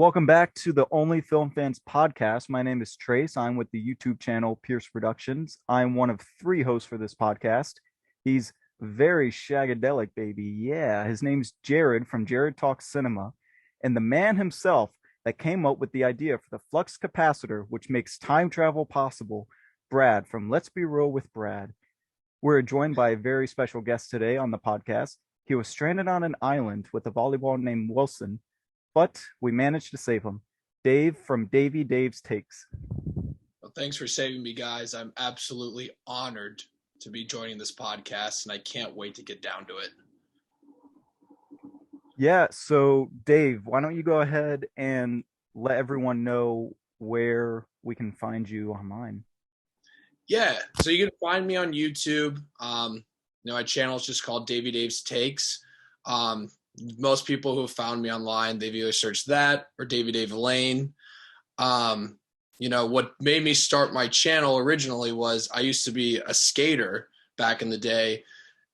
Welcome back to the Only Film Fans podcast. My name is Trace. I'm with the YouTube channel Pierce Productions. I'm one of three hosts for this podcast. He's very shagadelic, baby. Yeah, his name's Jared from Jared Talks Cinema, and the man himself that came up with the idea for the flux capacitor, which makes time travel possible, Brad from Let's Be Real with Brad. We're joined by a very special guest today on the podcast. He was stranded on an island with a volleyball named Wilson, but we managed to save him. Dave from Davey Daves Takes. Well, thanks for saving me, guys. I'm absolutely honored to be joining this podcast, and I can't wait to get down to it. Yeah, so Dave, why don't you go ahead and let everyone know where we can find you online? Yeah, so you can find me on YouTube. My channel is just called Davey Daves Takes. Most people who have found me online, they've either searched that or Davey Dave Lane. What made me start my channel originally was I used to be a skater back in the day,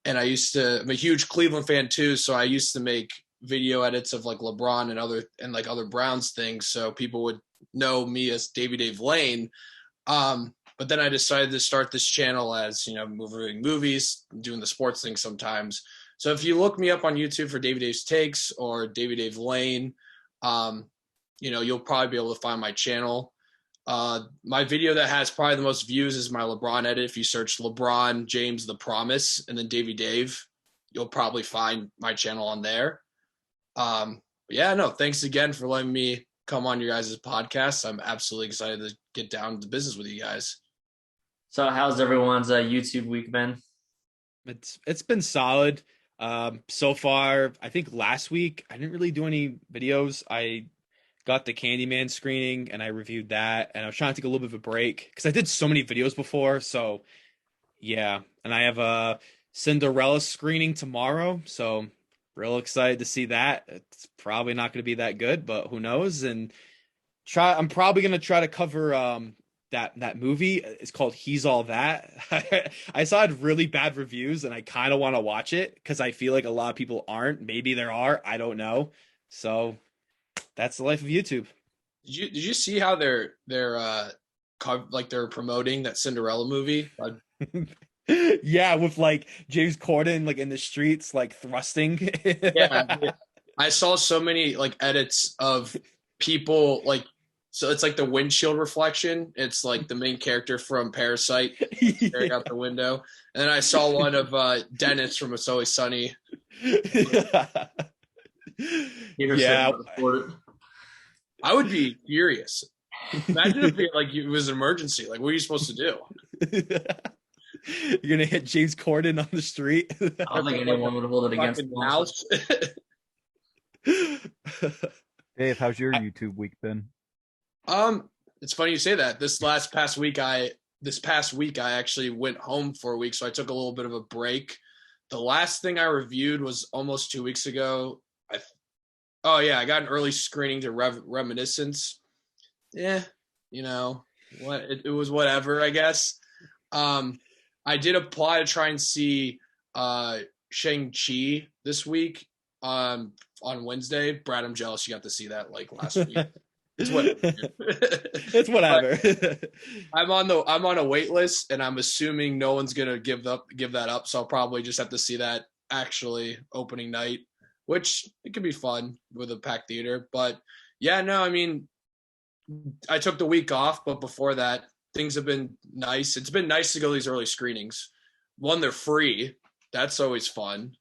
and I'm a huge Cleveland fan too, so I used to make video edits of like LeBron and other Browns things, so people would know me as Davey Dave Lane. But then I decided to start this channel as, moving movies, doing the sports thing sometimes. So if you look me up on YouTube for Davey Dave's Takes or Davey Dave Lane, you'll probably be able to find my channel. My video that has probably the most views is my LeBron edit. If you search LeBron James The Promise and then Davey Dave, you'll probably find my channel on there. Thanks again for letting me come on your guys' podcast. I'm absolutely excited to get down to business with you guys. So how's everyone's YouTube week been? It's been solid. So far, I think last week I didn't really do any videos. I got the Candyman screening and I reviewed that, and I was trying to take a little bit of a break because I did so many videos before. So yeah, and I have a Cinderella screening tomorrow, so real excited to see that. It's probably not going to be that good, but who knows? And I'm probably going to try to cover that movie. It's called He's All That. I saw it really bad reviews and I kind of want to watch it because I feel like a lot of people aren't. Maybe there are, I don't know. So that's the life of YouTube. Did you see how they're promoting that Cinderella movie? Yeah, with like James Corden like in the streets like thrusting. Yeah, I saw so many like edits of people like, so it's like the windshield reflection. It's like the main character from Parasite staring out the window. And then I saw one of Dennis from It's Always Sunny. Yeah. I would be furious. Imagine if it was an emergency. Like, what are you supposed to do? You're gonna hit James Corden on the street. I don't think anyone would hold it against the house. Dave, how's your YouTube week been? It's funny you say that. This past week I actually went home for a week, so I took a little bit of a break. The last thing I reviewed was almost 2 weeks ago. I got an early screening to Reminiscence. Yeah, it was whatever, I guess. I did apply to try and see Shang-Chi this week on Wednesday. Brad, I'm jealous you got to see that like last week. It's whatever. It's whatever. I'm on a wait list, and I'm assuming no one's gonna give that up. So I'll probably just have to see that actually opening night, which it could be fun with a packed theater. But yeah, no, I mean, I took the week off, but before that, things have been nice. It's been nice to go to these early screenings. One, they're free. That's always fun.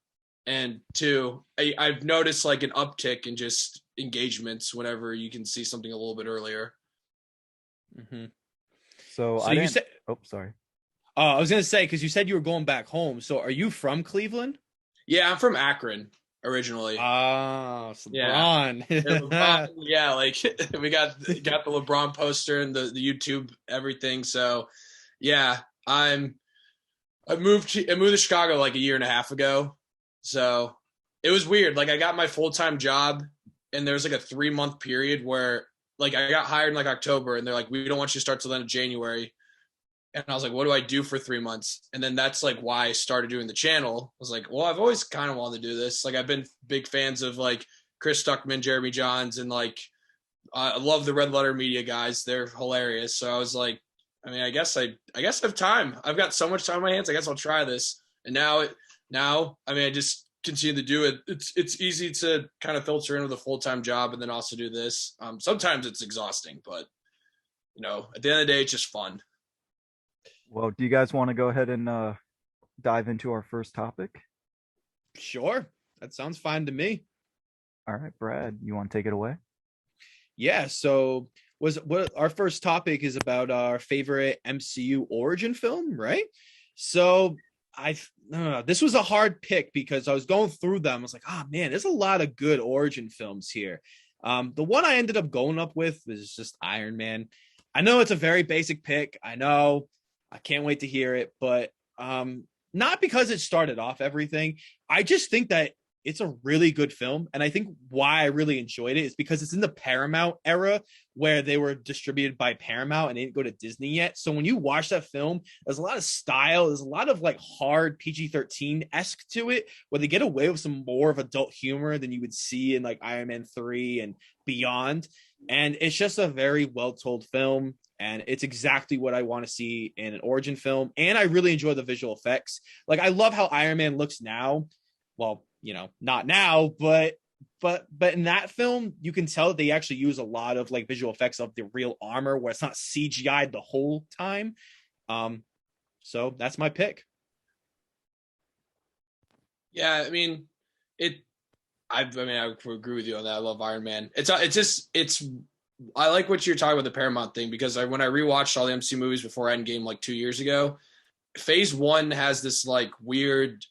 And two, I've noticed like an uptick in just engagements whenever you can see something a little bit earlier. Mm-hmm. So I didn't. Sorry. I was gonna say, because you said you were going back home. So are you from Cleveland? Yeah, I'm from Akron originally. Ah, LeBron. Yeah, like we got the LeBron poster and the YouTube everything. So yeah, I moved to Chicago like a year and a half ago. So it was weird. Like I got my full-time job, and there's like a 3-month period where like I got hired in like October, and they're like, we don't want you to start till the end of January. And I was like, what do I do for 3 months? And then that's like why I started doing the channel. I was like, well, I've always kind of wanted to do this. Like I've been big fans of like Chris Stuckman, Jeremy Johns, and like, I love the Red Letter Media guys. They're hilarious. So I was like, I mean, I guess I have time. I've got so much time on my hands. I guess I'll try this. And now, I mean, I just continue to do it. It's easy to kind of filter in with a full-time job and then also do this. Sometimes it's exhausting, but at the end of the day, it's just fun. Well, do you guys want to go ahead and dive into our first topic? Sure, that sounds fine to me. All right, Brad, you want to take it away? Yeah, so what our first topic is about our favorite MCU origin film, right? So this was a hard pick because I was going through them. I was like, oh man, there's a lot of good origin films here. The one I ended up going up with was just Iron Man. I know it's a very basic pick. I know. I can't wait to hear it, but not because it started off everything. I just think that it's a really good film. And I think why I really enjoyed it is because it's in the Paramount era where they were distributed by Paramount and they didn't go to Disney yet. So when you watch that film, there's a lot of style. There's a lot of like hard PG-13-esque to it, where they get away with some more of adult humor than you would see in like Iron Man 3 and beyond. And it's just a very well-told film. And it's exactly what I want to see in an origin film. And I really enjoy the visual effects. Like, I love how Iron Man looks now. Well, not now, but in that film, you can tell that they actually use a lot of like visual effects of the real armor where it's not CGI'd the whole time. So that's my pick. Yeah, I mean, I agree with you on that. I love Iron Man. I like what you're talking about, the Paramount thing, because when I rewatched all the MCU movies before Endgame like 2 years ago, Phase 1 has this like weird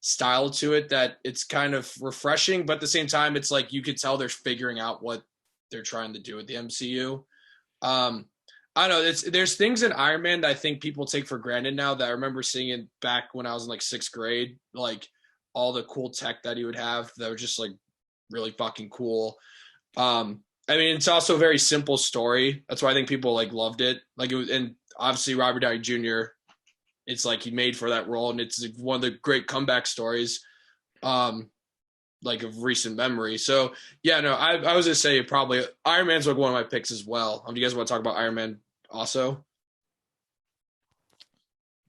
style to it that it's kind of refreshing, but at the same time, it's like you could tell they're figuring out what they're trying to do with the MCU. I don't know. There's things in Iron Man that I think people take for granted now that I remember seeing it back when I was in like 6th grade, like all the cool tech that he would have that were just like really fucking cool. I mean, it's also a very simple story. That's why I think people like loved it. Like it was, and obviously Robert Downey Jr., it's like he made for that role, and it's one of the great comeback stories, like of recent memory. So yeah, no, I was gonna say probably Iron Man's like one of my picks as well. Do you guys want to talk about Iron Man also?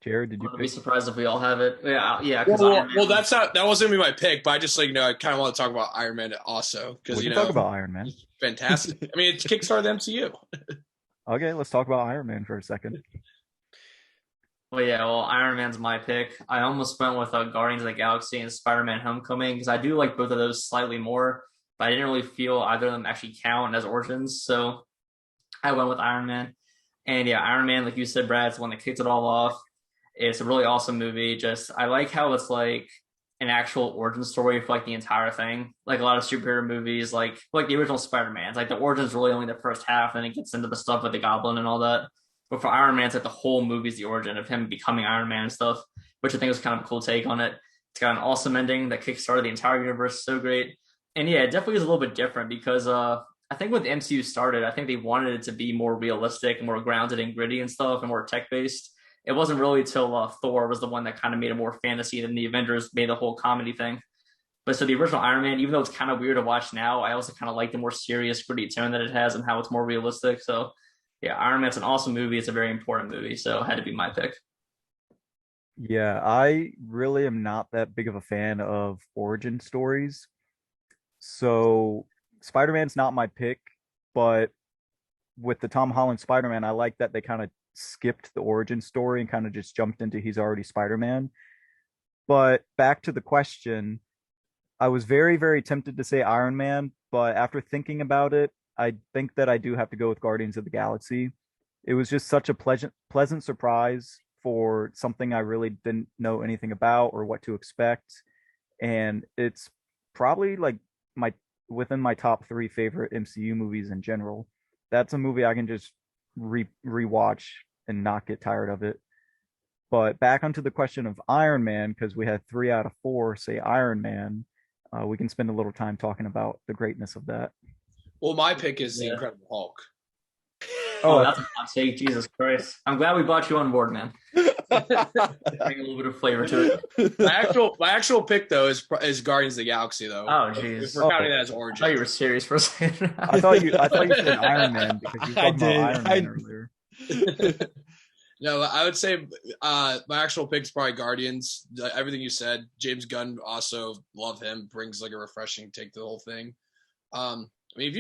Jared, did you I'd be surprised if we all have it. Yeah. Well, that wasn't gonna be my pick, but I just like I kind of want to talk about Iron Man also because we can talk about Iron Man. Fantastic. I mean, it's kickstarted the MCU. Okay, let's talk about Iron Man for a second. Well, Iron Man's my pick. I almost went with Guardians of the Galaxy and Spider-Man Homecoming because I do like both of those slightly more, but I didn't really feel either of them actually count as origins. So I went with Iron Man. And yeah, Iron Man, like you said, Brad, is the one that kicked it all off. It's a really awesome movie. I like how it's like an actual origin story for like the entire thing. Like a lot of superhero movies, like the original Spider-Man, it's like the origin's really only the first half, and it gets into the stuff with the Goblin and all that. But for Iron Man, it's like the whole movie's the origin of him becoming Iron Man and stuff, which I think was kind of a cool take on it. It's got an awesome ending that kickstarted the entire universe so great. And yeah, it definitely is a little bit different because I think when the MCU started, I think they wanted it to be more realistic, more grounded and gritty and stuff, and more tech-based. It wasn't really till Thor was the one that kind of made it more fantasy, than the Avengers made the whole comedy thing. But so the original Iron Man, even though it's kind of weird to watch now, I also kind of like the more serious, gritty tone that it has and how it's more realistic. So yeah, Iron Man's an awesome movie. It's a very important movie, so it had to be my pick. Yeah, I really am not that big of a fan of origin stories. So Spider-Man's not my pick, but with the Tom Holland Spider-Man, I like that they kind of skipped the origin story and kind of just jumped into he's already Spider-Man. But back to the question, I was very, very tempted to say Iron Man, but after thinking about it, I think that I do have to go with Guardians of the Galaxy. It was just such a pleasant surprise for something I really didn't know anything about or what to expect. And it's probably like my within my top 3 favorite MCU movies in general. That's a movie I can just rewatch and not get tired of it. But back onto the question of Iron Man, because we had 3 out of 4 say Iron Man, we can spend a little time talking about the greatness of that. Well, my pick is the Incredible Hulk. Oh, that's a hot take. Jesus Christ. I'm glad we brought you on board, man. Bring a little bit of flavor to it. My actual pick though is Guardians of the Galaxy though. Oh, If jeez. we're counting that as I origin. thought you were serious for a second. I thought you said Iron Man because you were I talking about did. Iron Man earlier. No, I would say my actual pick is probably Guardians. Everything you said, James Gunn also love him. Brings like a refreshing take to the whole thing. I mean, if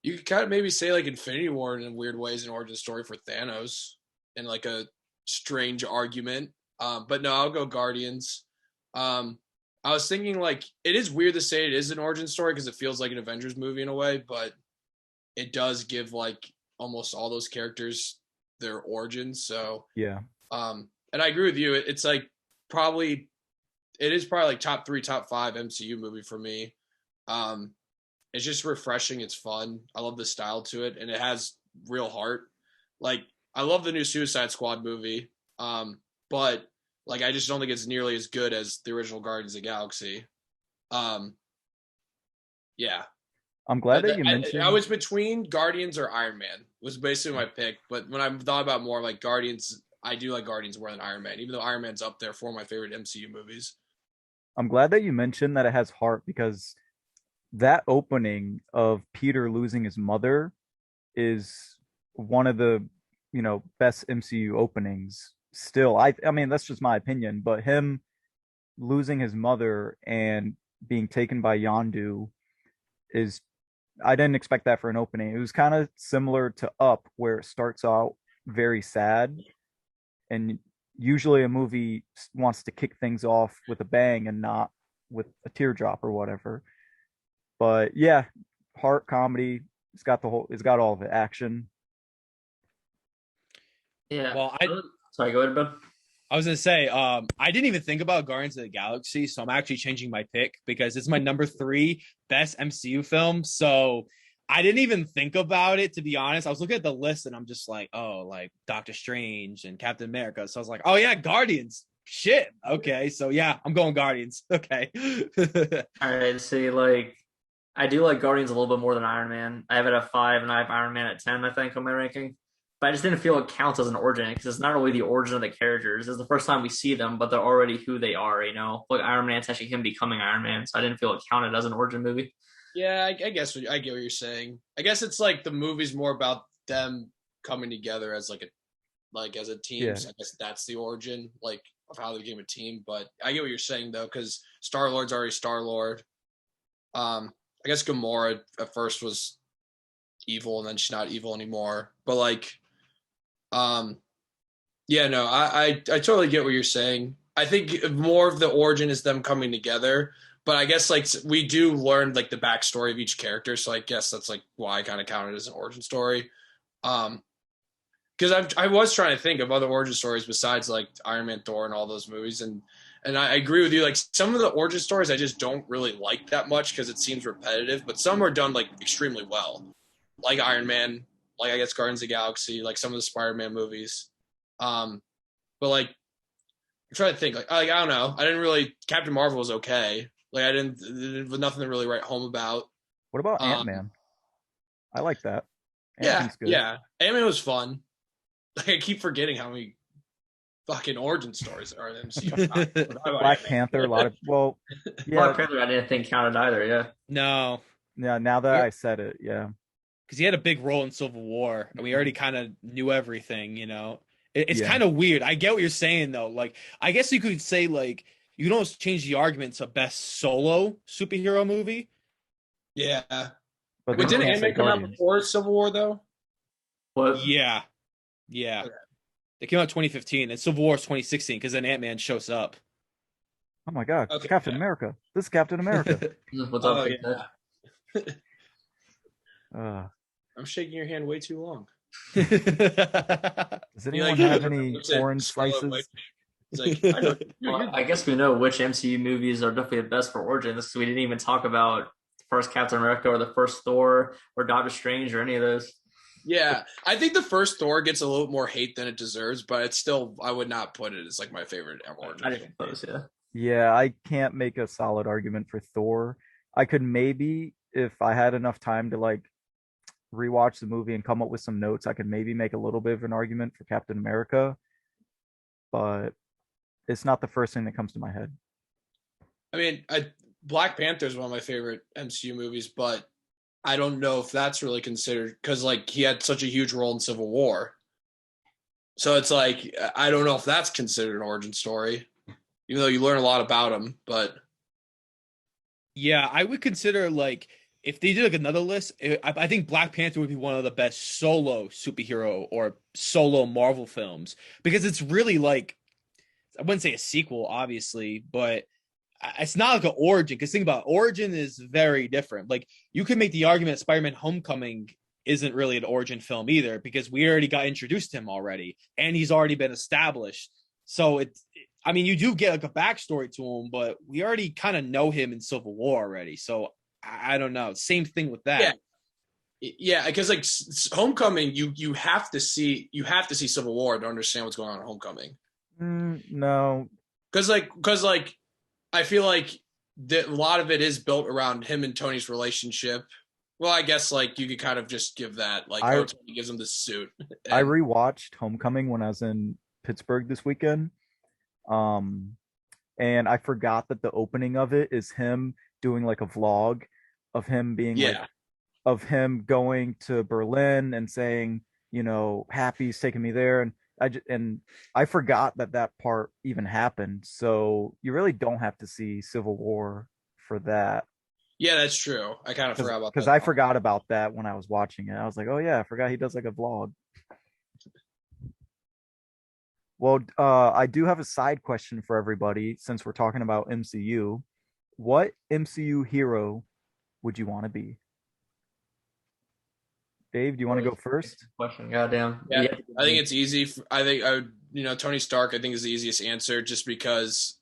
you could kind of maybe say like Infinity War in weird ways, an origin story for Thanos, in like a strange argument. But no, I'll go Guardians. I was thinking like it is weird to say it is an origin story because it feels like an Avengers movie in a way, but it does give like almost all those characters their origins. So Yeah. and I agree with you. It's like it is probably like top 3, top 5 MCU movie for me. It's just refreshing. It's fun. I love the style to it, and it has real heart. Like I love the new Suicide Squad movie, but like I just don't think it's nearly as good as the original Guardians of the Galaxy. Yeah, I'm glad that you mentioned. I was between Guardians or Iron Man. Was basically my pick, but when I thought about more like Guardians, I do like Guardians more than Iron Man, even though Iron Man's up there for my favorite MCU movies. I'm glad that you mentioned that it has heart because that opening of Peter losing his mother is one of the, best MCU openings still. I mean, that's just my opinion, but him losing his mother and being taken by Yondu is I didn't expect that for an opening. It was kind of similar to Up where it starts out very sad and usually a movie wants to kick things off with a bang and not with a teardrop or whatever. But yeah, heart comedy. It's got all of it. Action. Yeah. Well, Sorry, go ahead, bud. I was gonna say, I didn't even think about Guardians of the Galaxy, so I'm actually changing my pick because it's my number 3 best MCU film. So I didn't even think about it, to be honest. I was looking at the list and I'm just like, oh, like Doctor Strange and Captain America. So I was like, oh yeah, Guardians. Shit. Okay, so yeah, I'm going Guardians. Okay. All right, see, like I do like Guardians a little bit more than Iron Man. I have it at 5, and I have Iron Man at 10, I think, on my ranking. But I just didn't feel it counts as an origin because it's not really the origin of the characters. It's the first time we see them, but they're already who they are, you know? Like Iron Man's actually him becoming Iron Man, so I didn't feel it counted as an origin movie. Yeah, I guess I get what you're saying. I guess it's like the movie's more about them coming together as as a team. Yeah. So I guess that's the origin, like of how they became a team. But I get what you're saying though, because Star Lord's already Star Lord. I guess Gamora at first was evil, and then she's not evil anymore. But yeah, no, I totally get what you're saying. I think more of the origin is them coming together. But I guess like we do learn like the backstory of each character, so I guess that's like why I kind of count it as an origin story. Because I was trying to think of other origin stories besides like Iron Man, Thor, and all those movies, and I agree with you. Like some of the origin stories, I just don't really like that much because it seems repetitive. But some are done like extremely well, like Iron Man, like I guess Guardians of the Galaxy, like some of the Spider-Man movies. But like I'm trying to think, like I don't know, I didn't really. Captain Marvel was okay. Like there was nothing to really write home about. What about Ant-Man? I like that. Yeah, yeah. Ant-Man was fun. Like I keep forgetting how many fucking origin stories are in MCU. Black Panther, a lot of Black Panther I didn't think counted either. Yeah. No. Yeah, now that I said it, yeah. Because he had a big role in Civil War, and we already kind of knew everything, you know. It's kind of weird. I get what you're saying though. Like, I guess you could say like you can almost change the argument to best solo superhero movie. Yeah. But didn't Ant-Man come out before Civil War though? What? Yeah. Okay. They came out 2015, and Civil War is 2016 because then Ant-Man shows up. Oh my God, okay. Captain America. This is Captain America. What's up? I'm shaking your hand way too long. Does anyone have any orange slices? Like, I guess we know which MCU movies are definitely the best for origins because we didn't even talk about the first Captain America or the first Thor or Doctor Strange or any of those. Yeah, I think the first Thor gets a little more hate than it deserves, but it's still, I would not put it as like my favorite origin. I didn't suppose, yeah. Yeah, I can't make a solid argument for Thor. I could maybe, if I had enough time to like rewatch the movie and come up with some notes, I could maybe make a little bit of an argument for Captain America, but it's not the first thing that comes to my head. I mean, Black Panther is one of my favorite MCU movies, but I don't know if that's really considered because like he had such a huge role in Civil War. So it's like I don't know if that's considered an origin story, even though you learn a lot about him. But Yeah, I would consider like if they did like another list, I think Black Panther would be one of the best solo superhero or solo Marvel films because it's really like I wouldn't say a sequel, obviously, but it's not like an origin. Because think about it, origin is very different. Like you could make the argument that Spider-Man: Homecoming isn't really an origin film either because we already got introduced to him already, and he's already been established. So I mean, you do get like a backstory to him, but we already kind of know him in Civil War already. So I don't know. Same thing with that. yeah, because like Homecoming, you have to see Civil War to understand what's going on in Homecoming. No, because I feel like that a lot of it is built around him and Tony's relationship. Well, I guess like you could kind of just give that like Tony gives him the suit. I rewatched Homecoming when I was in Pittsburgh this weekend. And I forgot that the opening of it is him doing like a vlog of him being like of him going to Berlin and saying, you know, Happy's taking me there, and I forgot that part even happened. So you really don't have to see Civil War for that. Yeah, that's true. I kind of forgot about that because I forgot about that when I was watching it. I was like, oh yeah, I forgot he does like a vlog. Well, I do have a side question for everybody since we're talking about MCU. What MCU hero would you want to be? Dave, do you want to go first? Question, goddamn. Yeah, I think it's easy. I think I would, Tony Stark. I think is the easiest answer, just because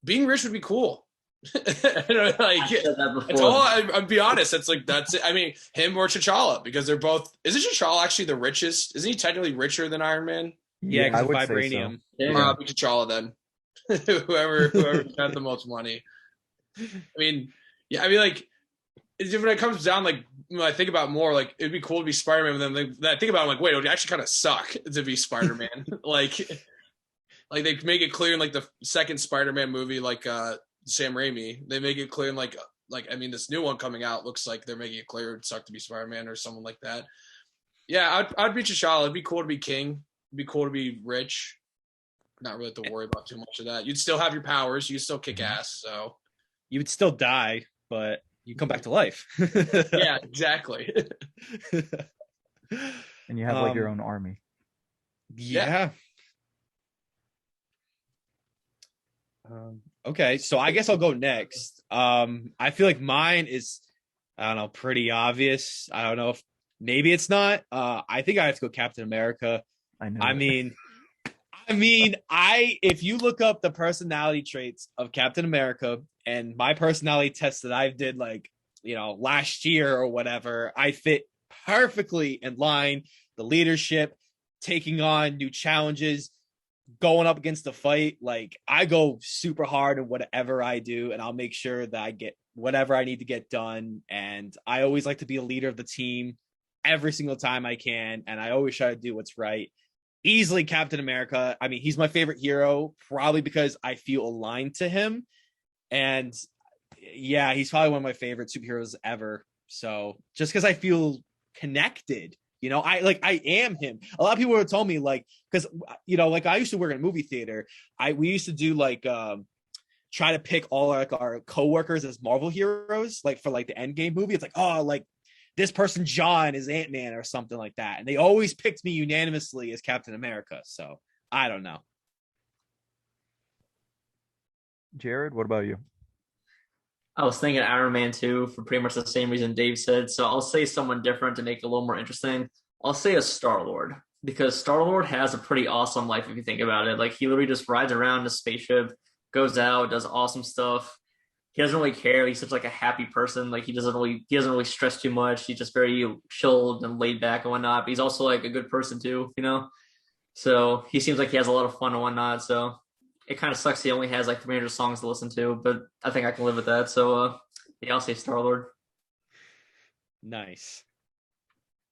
being rich would be cool. It's all. I'll be honest. That's it. I mean, him or T'Challa, because they're both. Isn't T'Challa actually the richest? Isn't he technically richer than Iron Man? Yeah, because of vibranium. So. Yeah. T'Challa then. whoever got the most money. I mean, yeah. I mean, like, when it comes down, like, when I think about more, like, it'd be cool to be Spider-Man. But then I think about it, I'm like, wait, it would actually kind of suck to be Spider-Man. like they make it clear in like the second Spider-Man movie, like Sam Raimi, they make it clear in like I mean, this new one coming out looks like they're making it clear it'd suck to be Spider-Man or someone like that. Yeah, I'd be T'Challa. It'd be cool to be king. It'd be cool to be rich. Not really have to worry about too much of that. You'd still have your powers. You'd still kick ass. So you would still die, but you come back to life. Yeah, exactly. And you have like your own army. Yeah. Okay, so I guess I'll go next. I feel like mine is, I don't know, pretty obvious. I don't know if maybe it's not. I think I have to go Captain America. I know. I mean, if you look up the personality traits of Captain America and my personality test that I did like, last year or whatever, I fit perfectly in line. The leadership, taking on new challenges, going up against the fight. Like I go super hard in whatever I do, and I'll make sure that I get whatever I need to get done. And I always like to be a leader of the team every single time I can. And I always try to do what's right. Easily Captain America. I mean, he's my favorite hero, probably because I feel aligned to him. And yeah, he's probably one of my favorite superheroes ever. So just because I feel connected, I am him. A lot of people have told me like, because like I used to work in a movie theater. We used to do like try to pick all like our coworkers as Marvel heroes, like for like the Endgame movie. It's like, oh, like this person John is Ant-Man or something like that, and they always picked me unanimously as Captain America. So I don't know. Jared, what about you? I was thinking Iron Man 2 for pretty much the same reason Dave said. So I'll say someone different to make it a little more interesting. I'll say a Star-Lord, because Star-Lord has a pretty awesome life if you think about it. Like he literally just rides around in a spaceship, goes out, does awesome stuff. He doesn't really care. He's such like a happy person. Like he doesn't really stress too much. He's just very chilled and laid back and whatnot. But he's also like a good person too, So he seems like he has a lot of fun and whatnot. So it kind of sucks he only has like 300 songs to listen to, but I think I can live with that. So yeah, I'll say Star-Lord. Nice.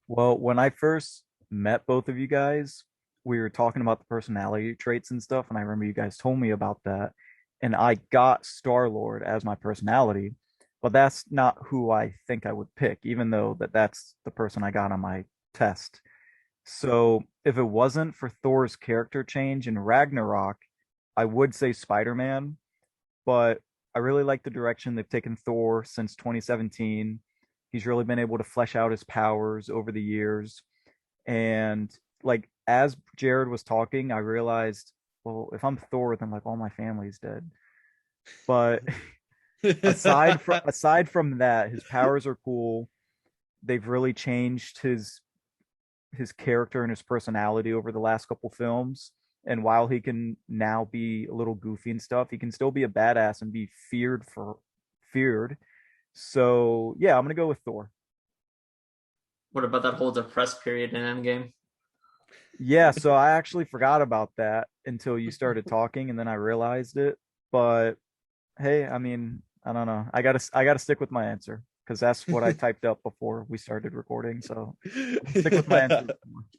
Well, when I first met both of you guys, we were talking about the personality traits and stuff, and I remember you guys told me about that, and I got Star-Lord as my personality, but that's not who I think I would pick, even though that's the person I got on my test. So if it wasn't for Thor's character change in Ragnarok, I would say Spider-Man, but I really like the direction they've taken Thor since 2017. He's really been able to flesh out his powers over the years. And like as Jared was talking, I realized, well, if I'm Thor, then like all my family's dead. But aside from that, his powers are cool. They've really changed his character and his personality over the last couple films. And while he can now be a little goofy and stuff, he can still be a badass and be feared. So yeah, I'm gonna go with Thor. What about that whole depressed period in Endgame? Yeah, so I actually forgot about that until you started talking, and then I realized it. But hey, I mean, I don't know. I gotta stick with my answer because that's what I typed up before we started recording. So stick with my answer.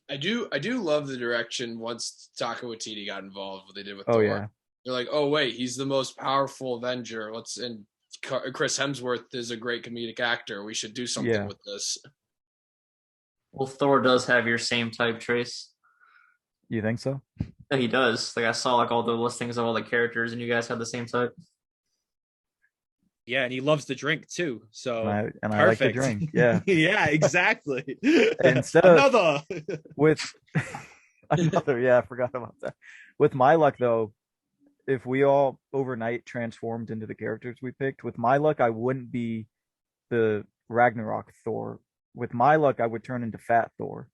I do love the direction once Taika Waititi got involved. What they did with Oh Thor. yeah, They're like, oh wait, he's the most powerful Avenger. And Chris Hemsworth is a great comedic actor. We should do something yeah. with this. Well, Thor does have your same type, Trace. You think so? Yeah, he does. Like I saw like all the listings of all the characters, and you guys had the same type. Yeah, and he loves to drink too. So I like to perfect. drink. Yeah. Yeah, exactly. Instead of Another. with another, yeah, I forgot about that. With my luck though, if we all overnight transformed into the characters we picked, with my luck, I wouldn't be the Ragnarok Thor. With my luck, I would turn into Fat Thor.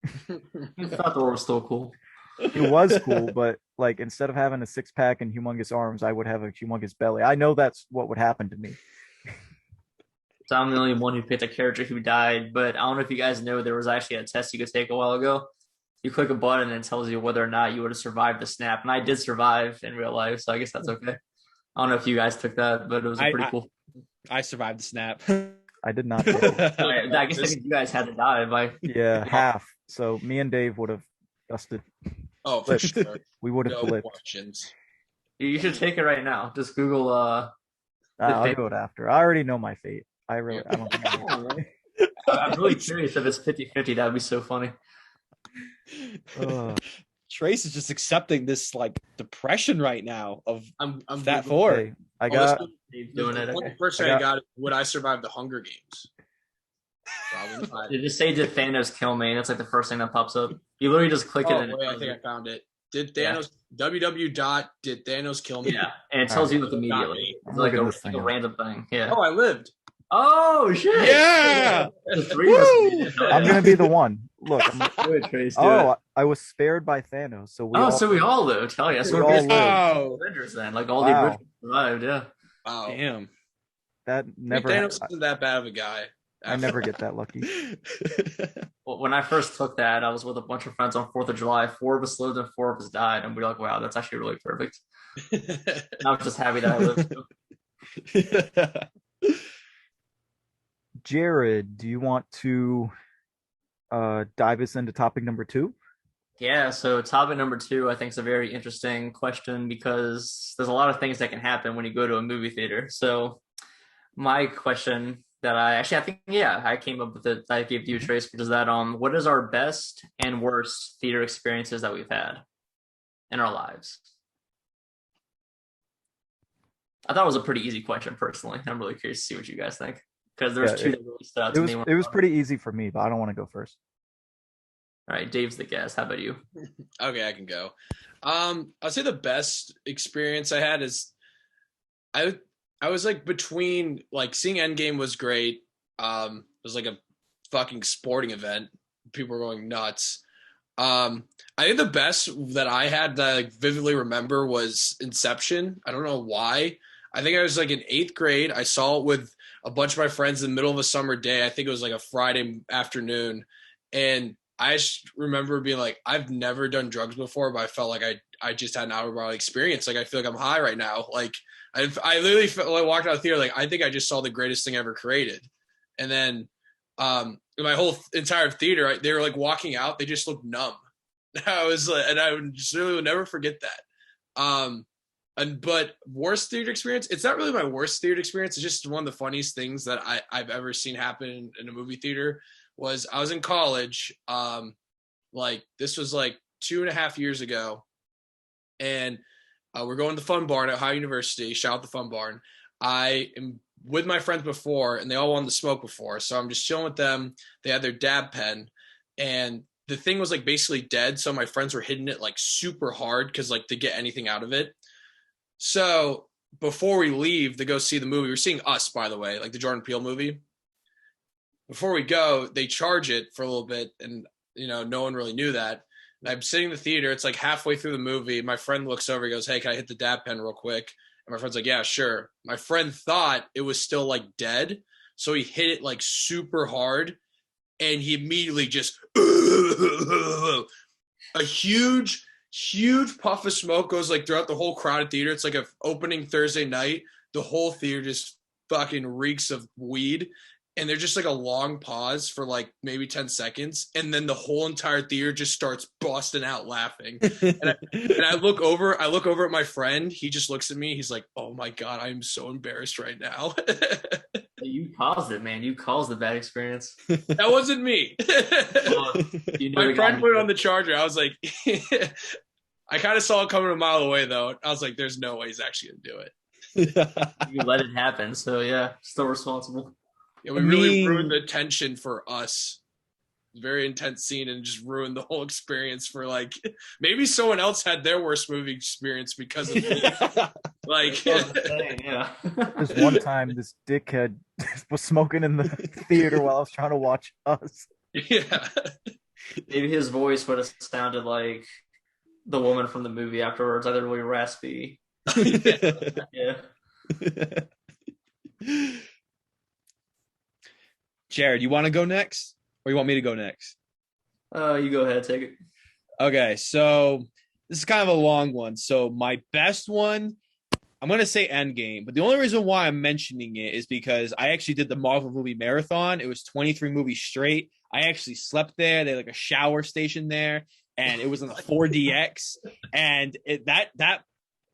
I thought Thor was still cool. It was cool, but like instead of having a six pack and humongous arms, I would have a humongous belly. I know that's what would happen to me. So I'm the only one who picked a character who died, but I don't know if you guys know there was actually a test you could take a while ago. You click a button and it tells you whether or not you would have survived the snap. And I did survive in real life, so I guess that's okay. I don't know if you guys took that, but it was pretty cool. I survived the snap. I did not. I guess I think you guys had to die by Half. So me and Dave would have dusted. Oh, for sure. We would have No flipped. questions. You should take it right now. Just Google I'll do it after. I already know my fate. I don't think I'm really curious if it's 50-50. That'd be so funny. Trace is just accepting this like depression right now of I'm that Thor. Hey, I got Doing it. One person I got. Would I survive the Hunger Games? Probably not. You just say, "Did Thanos kill me?" And that's like the first thing that pops up. You literally just click it. Oh, And wait, I think I found it. Did Thanos Did Thanos kill me? Yeah, and it tells you like immediately. It's like a random thing. Yeah. Oh, I lived. Oh shit! Yeah. I'm gonna be the one. Look. Trace, I was spared by Thanos, so we all lived. Hell yeah! So we we're all Avengers then. Like all the Avengers survived. Yeah. Wow. Damn. That never. Thanos isn't that bad of a guy. I never get that lucky. Well, when I first took that, I was with a bunch of friends on 4th of July. 4 of us lived and 4 of us died, and we were like, "Wow, that's actually really perfect." I was just happy that I lived. Jared, do you want to dive us into topic number 2? Yeah, so topic number 2, I think, is a very interesting question because there's a lot of things that can happen when you go to a movie theater. So my question that I came up with it. I gave you a Trace, which is that what is our best and worst theater experiences that we've had in our lives? I thought it was a pretty easy question personally. I'm really curious to see what you guys think because there's two that really stood out to me. It was pretty easy for me, but I don't want to go first. All right, Dave's the guest. How about you? Okay, I can go. I'll say the best experience I had is I was like between like seeing Endgame was great. It was like a fucking sporting event. People were going nuts. I think the best that I had that I like vividly remember was Inception. I don't know why. I think I was like in 8th grade. I saw it with a bunch of my friends in the middle of a summer day. I think it was like a Friday afternoon. And I just remember being like, I've never done drugs before, but I felt like I just had an out-of-body experience. Like, I feel like I'm high right now. Like, I literally felt like I walked out of the theater, like, I think I just saw the greatest thing ever created. And then my whole entire theater, they were like walking out. They just looked numb. I was like, and I would just really would never forget that. But worst theater experience, it's not really my worst theater experience. It's just one of the funniest things that I've ever seen happen in a movie theater was I was in college. Like this was like 2.5 years ago. And we're going to the Fun Barn at Ohio University. Shout out the Fun Barn. I am with my friends before, and they all wanted to smoke before. So I'm just chilling with them. They had their dab pen, and the thing was like basically dead. So my friends were hitting it like super hard because like to get anything out of it. So before we leave to go see the movie, we're seeing Us, by the way, like the Jordan Peele movie. Before we go, they charge it for a little bit, and no one really knew that. And I'm sitting in the theater. It's like halfway through the movie. My friend looks over. He goes, "Hey, can I hit the dab pen real quick?" And my friend's like, "Yeah, sure." My friend thought it was still like dead, so he hit it like super hard, and he immediately just a huge puff of smoke goes like throughout the whole crowded theater. It's like a opening Thursday night. The whole theater just fucking reeks of weed. And there's just like a long pause for like maybe 10 seconds. And then the whole entire theater just starts busting out laughing. And I look over at my friend. He just looks at me. He's like, "Oh my God, I am so embarrassed right now." You caused it, man. You caused the bad experience. That wasn't me. My friend put it on the charger. I was like, I kind of saw it coming a mile away though. I was like, there's no way he's actually going to do it. You let it happen. So yeah, still responsible. Yeah, we really ruined the tension for Us. Very intense scene and just ruined the whole experience for like maybe someone else had their worst movie experience because of me. Like yeah. This one time this dickhead was smoking in the theater while I was trying to watch Us. Yeah. Maybe his voice would have sounded like the woman from the movie afterwards, either really raspy. Yeah. Jared, you want to go next, or you want me to go next? You go ahead, take it. Okay, so this is kind of a long one. So my best one, I'm going to say Endgame, but the only reason why I'm mentioning it is because I actually did the Marvel movie marathon. It was 23 movies straight. I actually slept there. They had like a shower station there, and it was on the 4DX. And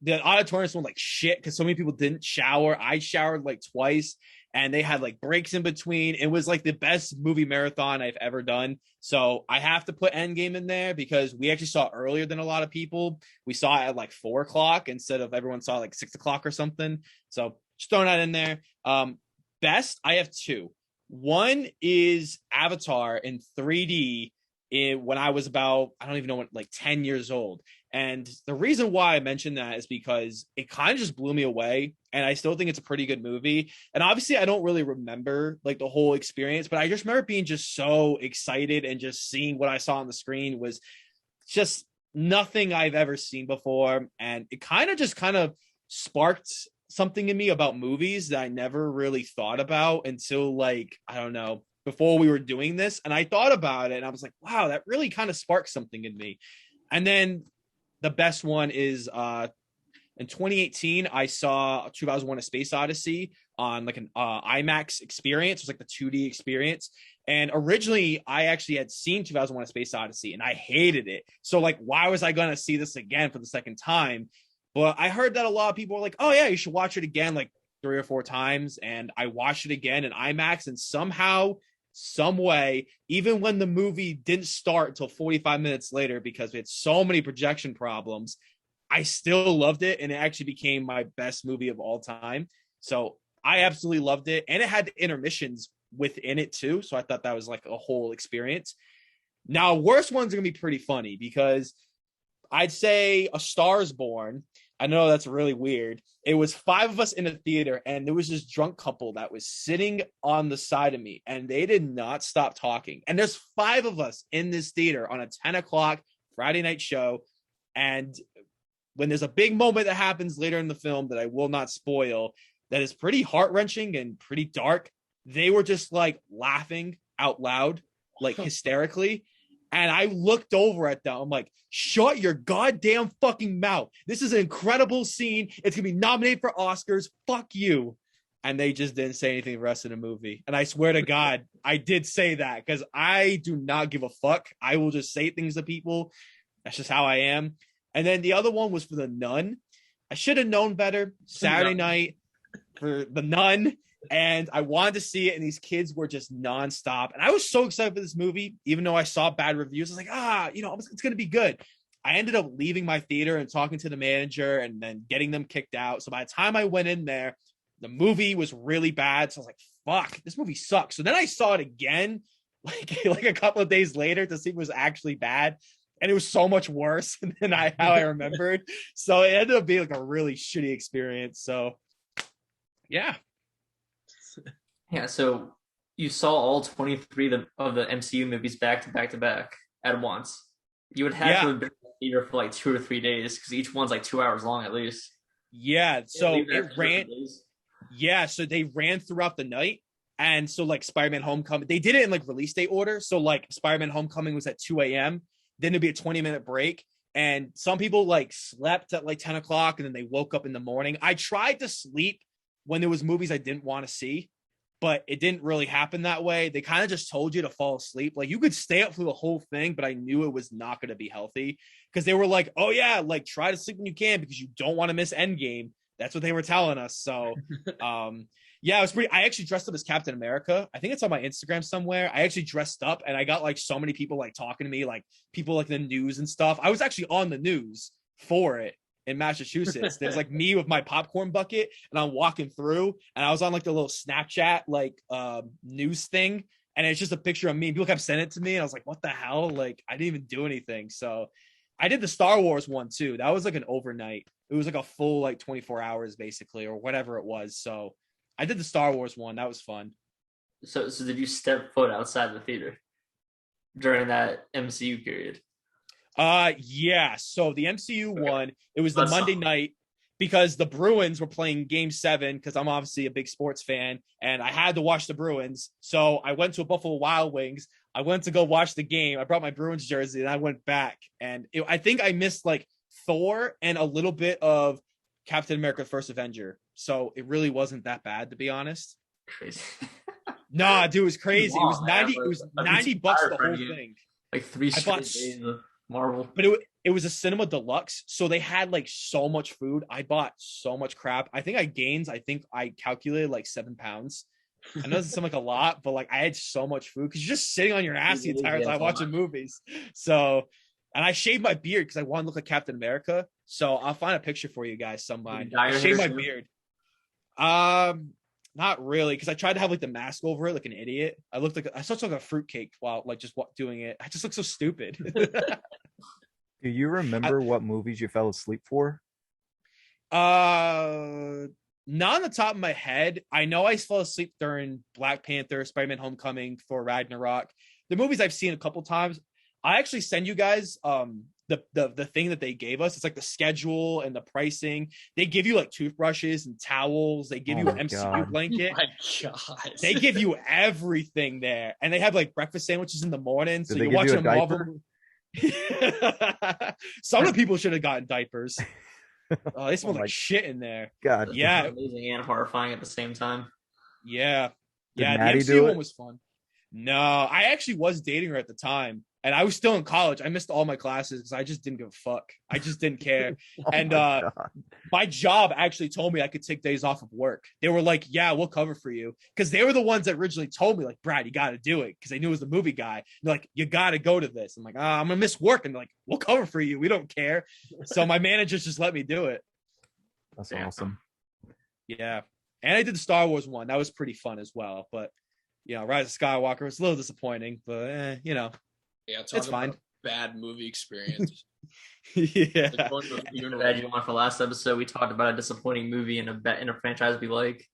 the auditorium smelled like shit because so many people didn't shower. I showered like twice, and they had like breaks in between. It was like the best movie marathon I've ever done. So I have to put Endgame in there because we actually saw it earlier than a lot of people. We saw it at like 4:00 instead of everyone saw it like 6:00 or something. So just throwing that in there. Best, I have two. One is Avatar in 3D when I was about, I don't even know, like 10 years old. And the reason why I mentioned that is because it kind of just blew me away. And I still think it's a pretty good movie. And obviously I don't really remember like the whole experience, but I just remember being just so excited and just seeing what I saw on the screen was just nothing I've ever seen before. And it kind of sparked something in me about movies that I never really thought about until like, I don't know, before we were doing this. And I thought about it and I was like, wow, that really kind of sparked something in me. And then the best one is in 2018, I saw 2001: A Space Odyssey on like an IMAX experience. It was like the 2D experience. And originally, I actually had seen 2001: A Space Odyssey, and I hated it. So like, why was I going to see this again for the second time? But I heard that a lot of people were like, "Oh yeah, you should watch it again," like 3 or 4 times. And I watched it again in IMAX, and somehow, some way, even when the movie didn't start until 45 minutes later because we had so many projection problems, I still loved it, and it actually became my best movie of all time. So I absolutely loved it, and it had intermissions within it too, so I thought that was like a whole experience. Now, worst ones are gonna be pretty funny because I'd say A Star Is Born. I know that's really weird. It was 5 of us in a theater, and there was this drunk couple that was sitting on the side of me, and they did not stop talking. And there's 5 of us in this theater on a 10 o'clock Friday night show. And when there's a big moment that happens later in the film that I will not spoil, that is pretty heart-wrenching and pretty dark, they were just like laughing out loud, like hysterically. And I looked over at them. I'm like, shut your goddamn fucking mouth. This is an incredible scene. It's going to be nominated for Oscars. Fuck you. and they just didn't say anything the rest of the movie. And I swear to God, I did say that because I do not give a fuck. I will just say things to people. That's just how I am. And then the other one was for The Nun. I should have known better. Saturday night for The Nun, and I wanted to see it, and these kids were just nonstop. And I was so excited for this movie, even though I saw bad reviews. I was like, it's going to be good. I ended up leaving my theater and talking to the manager and then getting them kicked out. So by the time I went in there, the movie was really bad. So I was like, fuck, this movie sucks. So then I saw it again, like a couple of days later to see if it was actually bad. And it was so much worse than how I remembered. So it ended up being like a really shitty experience. So yeah. Yeah, so you saw all 23 of the MCU movies back to back at once. You would have to have been in the theater for like 2 or 3 days because each one's like 2 hours long at least. Yeah, so it ran. Yeah, so they ran throughout the night. And so like Spider-Man Homecoming, they did it in like release date order. So like Spider-Man Homecoming was at 2 a.m. Then there'd be a 20-minute break. And some people like slept at like 10 o'clock and then they woke up in the morning. I tried to sleep when there was movies I didn't want to see, but it didn't really happen that way. They kind of just told you to fall asleep. Like you could stay up through the whole thing, but I knew it was not going to be healthy because they were like, oh yeah, like try to sleep when you can because you don't want to miss Endgame. That's what they were telling us. So, yeah, it was pretty. I actually dressed up as Captain America. I think it's on my Instagram somewhere. I actually dressed up and I got like so many people like talking to me, like people like the news and stuff. I was actually on the news for it in Massachusetts. There's like me with my popcorn bucket and I'm walking through and I was on like the little Snapchat like news thing. And it's just a picture of me. And people kept sending it to me. And I was like, what the hell? Like, I didn't even do anything. So I did the Star Wars one too. That was like an overnight. It was like a full like 24 hours basically, or whatever it was. So I did the Star Wars one. That was fun. So did you step foot outside the theater during that MCU period? Yeah. So the MCU one, it was the Monday night because the Bruins were playing Game 7 because I'm obviously a big sports fan and I had to watch the Bruins. So I went to a Buffalo Wild Wings. I went to go watch the game. I brought my Bruins jersey and I went back and I think I missed like Thor and a little bit of Captain America First Avenger. So it really wasn't that bad, to be honest. Crazy. Nah, dude, it was crazy. It was 90. It was $90 the whole thing. Like 3 straight days of Marvel. But it was a cinema deluxe, so they had like so much food. I bought so much crap. I think I calculated like 7 pounds. I know it doesn't sound like a lot, but like I had so much food because you're just sitting on your ass the entire time watching movies. So, and I shaved my beard because I want to look like Captain America. So I'll find a picture for you guys sometime. I shaved my beard. Not really, because I tried to have like the mask over it like an idiot. I looked like a fruitcake while like just doing it. I just look so stupid. Do you remember what movies you fell asleep for? Not on the top of my head. I know I fell asleep during Black Panther, Spider-Man Homecoming, Thor Ragnarok. The movies I've seen a couple times. I actually send you guys the thing that they gave us. It's like the schedule and the pricing. They give you like toothbrushes and towels. They give you an MCU blanket. Oh my God. They give you everything there. And they have like breakfast sandwiches in the morning. So Did you're they give watching you a a Marvel diaper? Some of the people should have gotten diapers. Oh, they smell Oh my like shit in there. God. Yeah. Amazing and horrifying at the same time. Yeah. Did Yeah, the Maddie MCU do one it? was fun. No, I actually was dating her at the time. And I was still in college. I missed all my classes because I just didn't give a fuck. I just didn't care. Oh And my God. my job actually told me I could take days off of work. They were like, yeah, we'll cover for you. Because they were the ones that originally told me, like, Brad, you got to do it. Because they knew it was the movie guy. They're like, you got to go to this. I'm like, I'm going to miss work. And they're like, we'll cover for you. We don't care. So my managers just let me do it. That's awesome. Yeah. And I did the Star Wars one. That was pretty fun as well. But, Rise of Skywalker was a little disappointing. But, Yeah, it's fine. Bad movie experience. Yeah. Like going to a funeral. Bad you want for last episode, we talked about a disappointing movie in a franchise we like.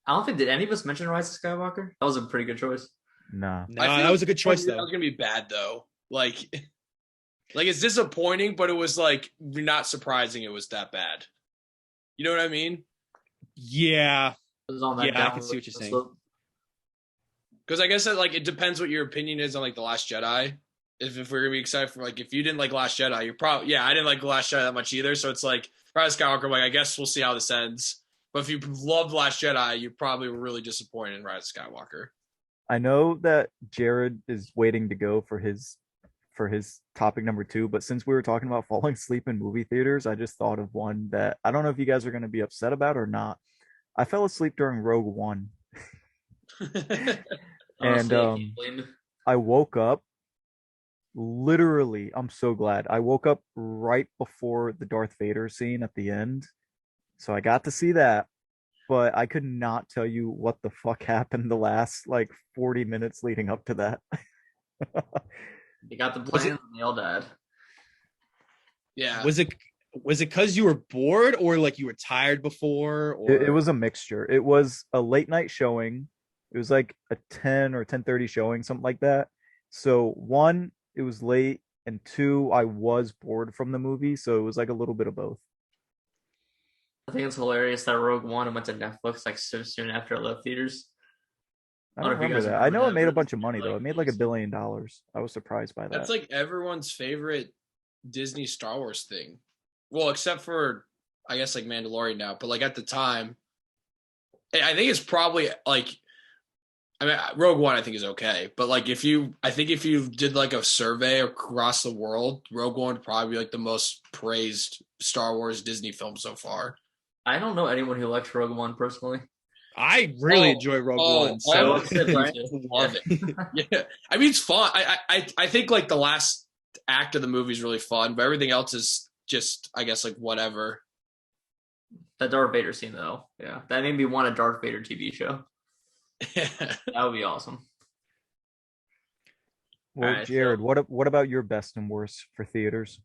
I don't think did any of us mention Rise of Skywalker? That was a pretty good choice. No. No, that was a good choice, That though. was gonna be bad though. Like it's disappointing, but it was like not surprising. It was that bad. You know what I mean? Yeah. It was on that Yeah, I can see what you're saying. slope. Because I guess that it depends what your opinion is on like the Last Jedi. If we're gonna be excited for if you didn't like Last Jedi, you're probably I didn't like the Last Jedi that much either. So it's like Rise of Skywalker. Like I guess we'll see how this ends. But if you loved Last Jedi, you probably were really disappointed in Rise of Skywalker. I know that Jared is waiting to go for his topic number 2, but since we were talking about falling asleep in movie theaters, I just thought of one that I don't know if you guys are going to be upset about or not. I fell asleep during Rogue One, and Honestly, I can't blame you. I woke up literally. I'm so glad I woke up right before the Darth Vader scene at the end, so I got to see that. But I could not tell you what the fuck happened the last like 40 minutes leading up to that. They got the plans and they all died. Yeah. Was it because you were bored or like you were tired before? Or It was a mixture. It was a late night showing. It was like a 10 or 10:30 showing, something like that. So one, it was late, and two, I was bored from the movie, so it was like a little bit of both. I think it's hilarious that Rogue One went to Netflix like so soon after it left theaters. I don't don't know if you remember guys that. I remember know it that, made but a bunch it's of money though. like It made like $1 billion. I was surprised by that. That's like everyone's favorite Disney Star Wars thing. Well, except for I guess like Mandalorian now, but like at the time, I think it's probably like I mean Rogue One I think is okay, but like if you did like a survey across the world, Rogue One would probably be like the most praised Star Wars Disney film so far. I don't know anyone who likes Rogue One personally. I really enjoy Rogue One. So Right? Love it. Yeah, I mean it's fun. I think like the last act of the movie is really fun, but everything else is just I guess like whatever. That Darth Vader scene though, yeah, that made me want a Darth Vader TV show. That would be awesome. Well, Alright, Jared, so- what about your best and worst for theaters?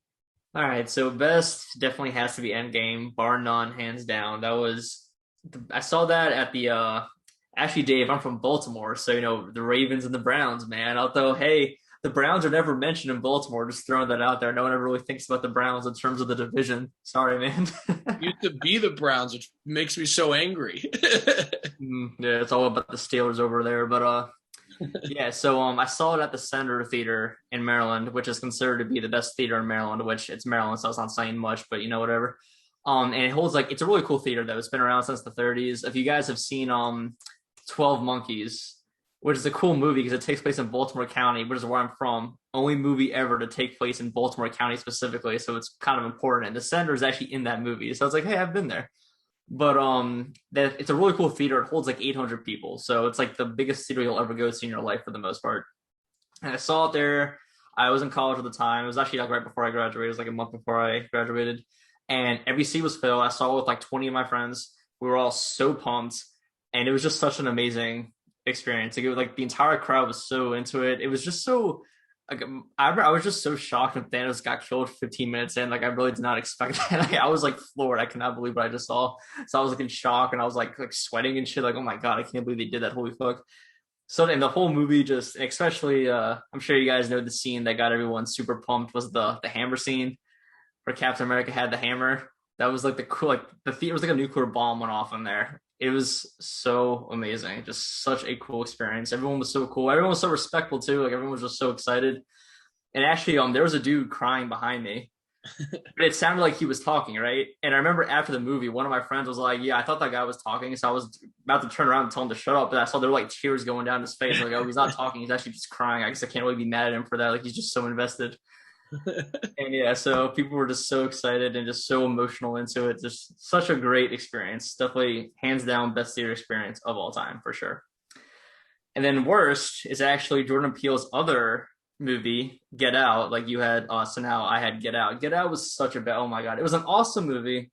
All right, so best definitely has to be Endgame, bar none, hands down. I saw that at the actually Dave, I'm from Baltimore, so you know the Ravens and the Browns, man. Although hey, the Browns are never mentioned in Baltimore, just throwing that out there. No one ever really thinks about the Browns in terms of the division. Sorry, man. Used to be the Browns, which makes me so angry. Yeah, it's all about the Steelers over there, but yeah, so I saw it at the Senator Theater in Maryland, which is considered to be the best theater in Maryland, which it's Maryland, so it's not saying much, but you know, whatever. And it holds like it's a really cool theater though. It's been around since the 30s. If you guys have seen 12 Monkeys, which is a cool movie because it takes place in Baltimore County, which is where I'm from. Only movie ever to take place in Baltimore County specifically, so it's kind of important. And the Senator is actually in that movie, so I was like, hey, I've been there. But it's a really cool theater. It holds like 800 people, so it's like the biggest theater you'll ever go to in your life for the most part. And I saw it there. I was in college at the time. It was actually like right before I graduated. It was like a month before I graduated, and every seat was filled. I saw it with like 20 of my friends. We were all so pumped, and it was just such an amazing experience. Like the entire crowd was so into it. It was just so. Like I was just so shocked when Thanos got killed 15 minutes in. Like I really did not expect that. Like, I was like floored. I cannot believe what I just saw. So I was like in shock and I was like sweating and shit. Like, oh my god, I can't believe they did that. Holy fuck. So in the whole movie, just especially, I'm sure you guys know the scene that got everyone super pumped was the hammer scene where Captain America had the hammer. That was like the cool, like the theater was like a nuclear bomb went off in there. It was so amazing, just such a cool experience. Everyone was so cool. Everyone was so respectful too. Like everyone was just so excited. And actually, there was a dude crying behind me. But it sounded like he was talking, right? And I remember after the movie, one of my friends was like, "Yeah, I thought that guy was talking." So I was about to turn around and tell him to shut up, but I saw there were like tears going down his face. Like, oh, he's not talking; he's actually just crying. I guess I can't really be mad at him for that. Like, he's just so invested. And yeah, so people were just so excited and just so emotional into it. Just such a great experience. Definitely hands down best theater experience of all time for sure. And then worst is actually Jordan Peele's other movie, Get Out. Like you had so now I had Get Out. Get Out was such a bad, oh my god. It was an awesome movie.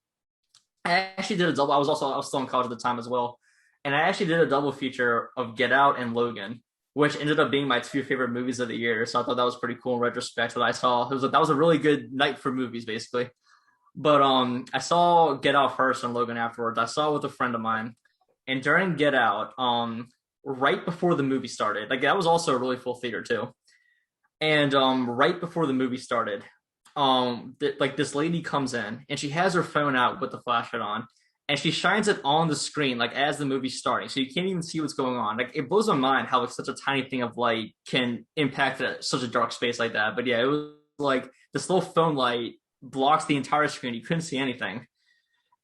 I actually did a double. I was still in college at the time as well. And I actually did a double feature of Get Out and Logan, which ended up being my two favorite movies of the year. So I thought that was pretty cool in retrospect that I saw. That was a really good night for movies, basically. But I saw Get Out first and Logan afterwards. I saw it with a friend of mine. And during Get Out, right before the movie started, like that was also a really full theater too. And right before the movie started, like this lady comes in and she has her phone out with the flashlight on. And she shines it on the screen, like as the movie's starting, so you can't even see what's going on. Like it blows my mind how like such a tiny thing of light can impact such a dark space like that. But yeah, it was like this little phone light blocks the entire screen. You couldn't see anything.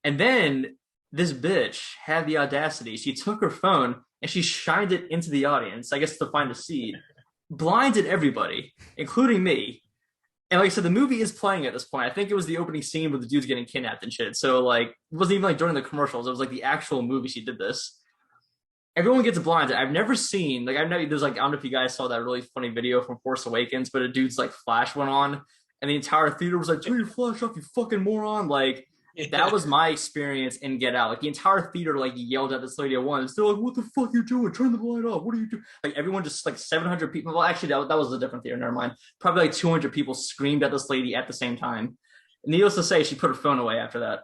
And then this bitch had the audacity. She took her phone and she shined it into the audience, I guess to find a seat, blinded everybody, including me. And like I said, the movie is playing at this point. I think it was the opening scene where the dude's getting kidnapped and shit. So like, it wasn't even like during the commercials. It was like the actual movie she did this. Everyone gets blinded. I've never seen like I've never there's like I don't know if you guys saw that really funny video from Force Awakens, but a dude's like flash went on, and the entire theater was like, "Turn your flash off, you fucking moron!" Like that was my experience in Get Out. Like the entire theater like yelled at this lady at once. They're like, "What the fuck are you doing? Turn the light off! What are you doing?" Like everyone just like 700 people. Well, actually that was a different theater. Never mind. Probably like 200 people screamed at this lady at the same time. Needless to say, she put her phone away after that.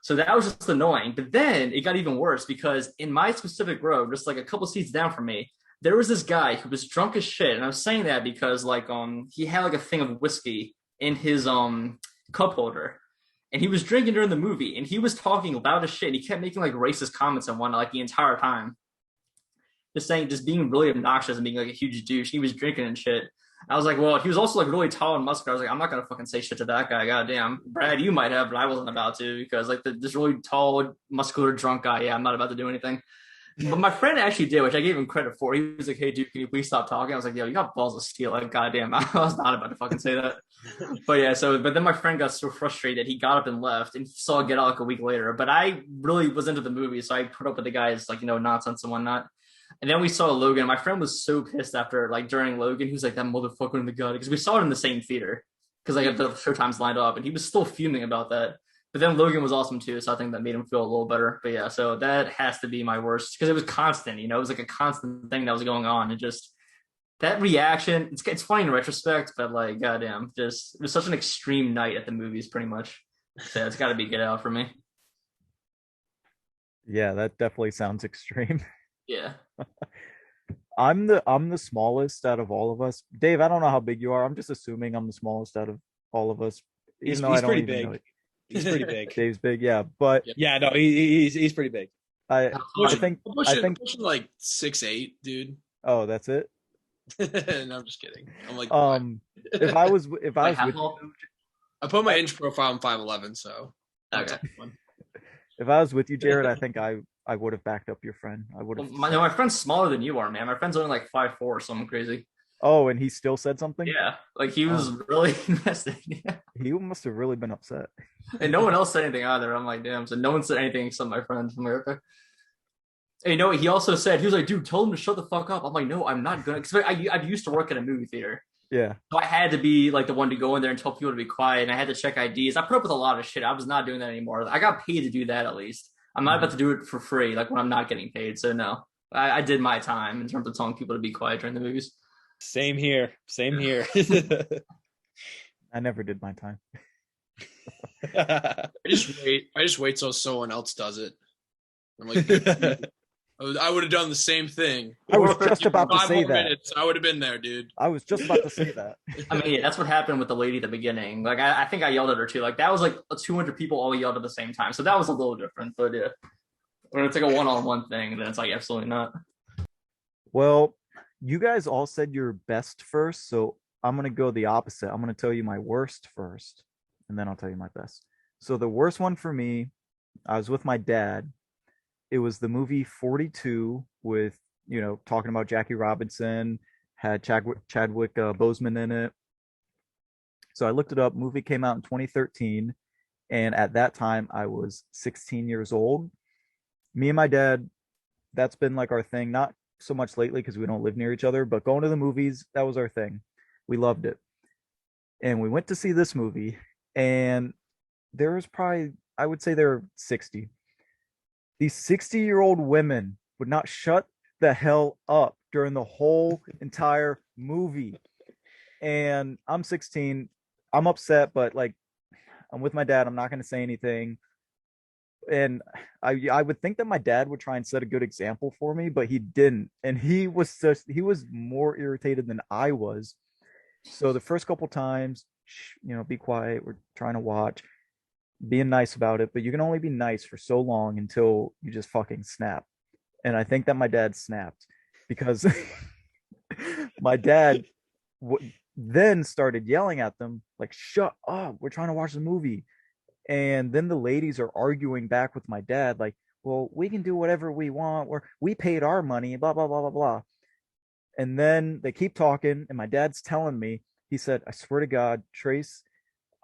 So that was just annoying. But then it got even worse because in my specific row, just like a couple seats down from me, there was this guy who was drunk as shit. And I was saying that because like he had like a thing of whiskey in his cup holder. And he was drinking during the movie and he was talking loud as shit. And he kept making like racist comments and whatnot like the entire time. Just being really obnoxious and being like a huge douche. He was drinking and shit. I was like, well, he was also like really tall and muscular. I was like, I'm not gonna fucking say shit to that guy. Goddamn, Brad, you might have, but I wasn't about to because like this really tall, muscular, drunk guy. Yeah, I'm not about to do anything. But my friend actually did, which I gave him credit for. He was like, "Hey, dude, can you please stop talking?" I was like, "Yo, you got balls of steel." Like, goddamn, I was not about to fucking say that. But yeah, but then my friend got so frustrated, he got up and left, and he saw Get Out like a week later. But I really was into the movie, so I put up with the guy's like nonsense and whatnot. And then we saw Logan. My friend was so pissed after, like, during Logan. He was like, that motherfucker in the gut. Because we saw it in the same theater. Because, like, the showtimes lined up. And he was still fuming about that. But then Logan was awesome, too. So I think that made him feel a little better. But yeah, so that has to be my worst. Because it was constant, It was like a constant thing that was going on. And just that reaction, it's funny in retrospect. But, like, goddamn, just it was such an extreme night at the movies, pretty much. So yeah, it's got to be Get Out for me. Yeah, that definitely sounds extreme. Yeah. I'm the smallest out of all of us. Dave, I don't know how big you are. I'm just assuming I'm the smallest out of all of us, even though I He's don't pretty even big. know it. He's pretty big. Dave's big, yeah. But Yeah, no, he's pretty big. I Pushing, think I'm pushing like 6'8", dude. oh, that's it. No, I'm just kidding. I'm like if I was Like with Apple? I put my inch profile on 5'11", so Okay. if I was with you, Jared, I think I would have backed up your friend. I would have. My friend's smaller than you are, man. My friend's only like 5'4" or something crazy. Oh, and he still said something? Yeah, like he was really invested. Yeah. He must have really been upset. And no one else said anything either. I'm like, damn. So no one said anything except my friends. I'm like, okay. And he also said, he was like, dude, tell him to shut the fuck up. I'm like, no, I'm not gonna. Because I used to work at a movie theater. Yeah. So I had to be like the one to go in there and tell people to be quiet. And I had to check IDs. I put up with a lot of shit. I was not doing that anymore. I got paid to do that at least. I'm not about to do it for free, like when I'm not getting paid. So no, I did my time in terms of telling people to be quiet during the movies. Same here. Same here. I never did my time. I just wait till someone else does it. I'm like, I would have done the same thing. I was just about to 5 say more that. minutes, I would have been there, dude. I was just about to say that. I mean, yeah, that's what happened with the lady at the beginning. Like, I think I yelled at her too. Like, that was like 200 people all yelled at the same time. So that was a little different. But yeah, when it's like a one-on-one thing, then it's like absolutely not. Well, you guys all said your best first, so I'm gonna go the opposite. I'm gonna tell you my worst first, and then I'll tell you my best. So the worst one for me, I was with my dad. It was the movie 42 with, talking about Jackie Robinson, had Chadwick Boseman in it. So I looked it up. Movie came out in 2013, and at that time I was 16 years old. Me and my dad, that's been like our thing. Not so much lately because we don't live near each other, but going to the movies, that was our thing. We loved it. And we went to see this movie, and there was probably, I would say there were 60. These 60-year-old women would not shut the hell up during the whole entire movie. And I'm 16. I'm upset, but like, I'm with my dad. I'm not going to say anything. And I would think that my dad would try and set a good example for me, but he didn't. And he was more irritated than I was. So the first couple times, be quiet. We're trying to watch, being nice about it, but you can only be nice for so long until you just fucking snap. And I think that my dad snapped because my dad then started yelling at them like, shut up, we're trying to watch the movie. And then the ladies are arguing back with my dad, like, well, we can do whatever we want. We paid our money, blah, blah, blah, blah, blah. And then they keep talking, and my dad's telling me, he said, I swear to God, Trace,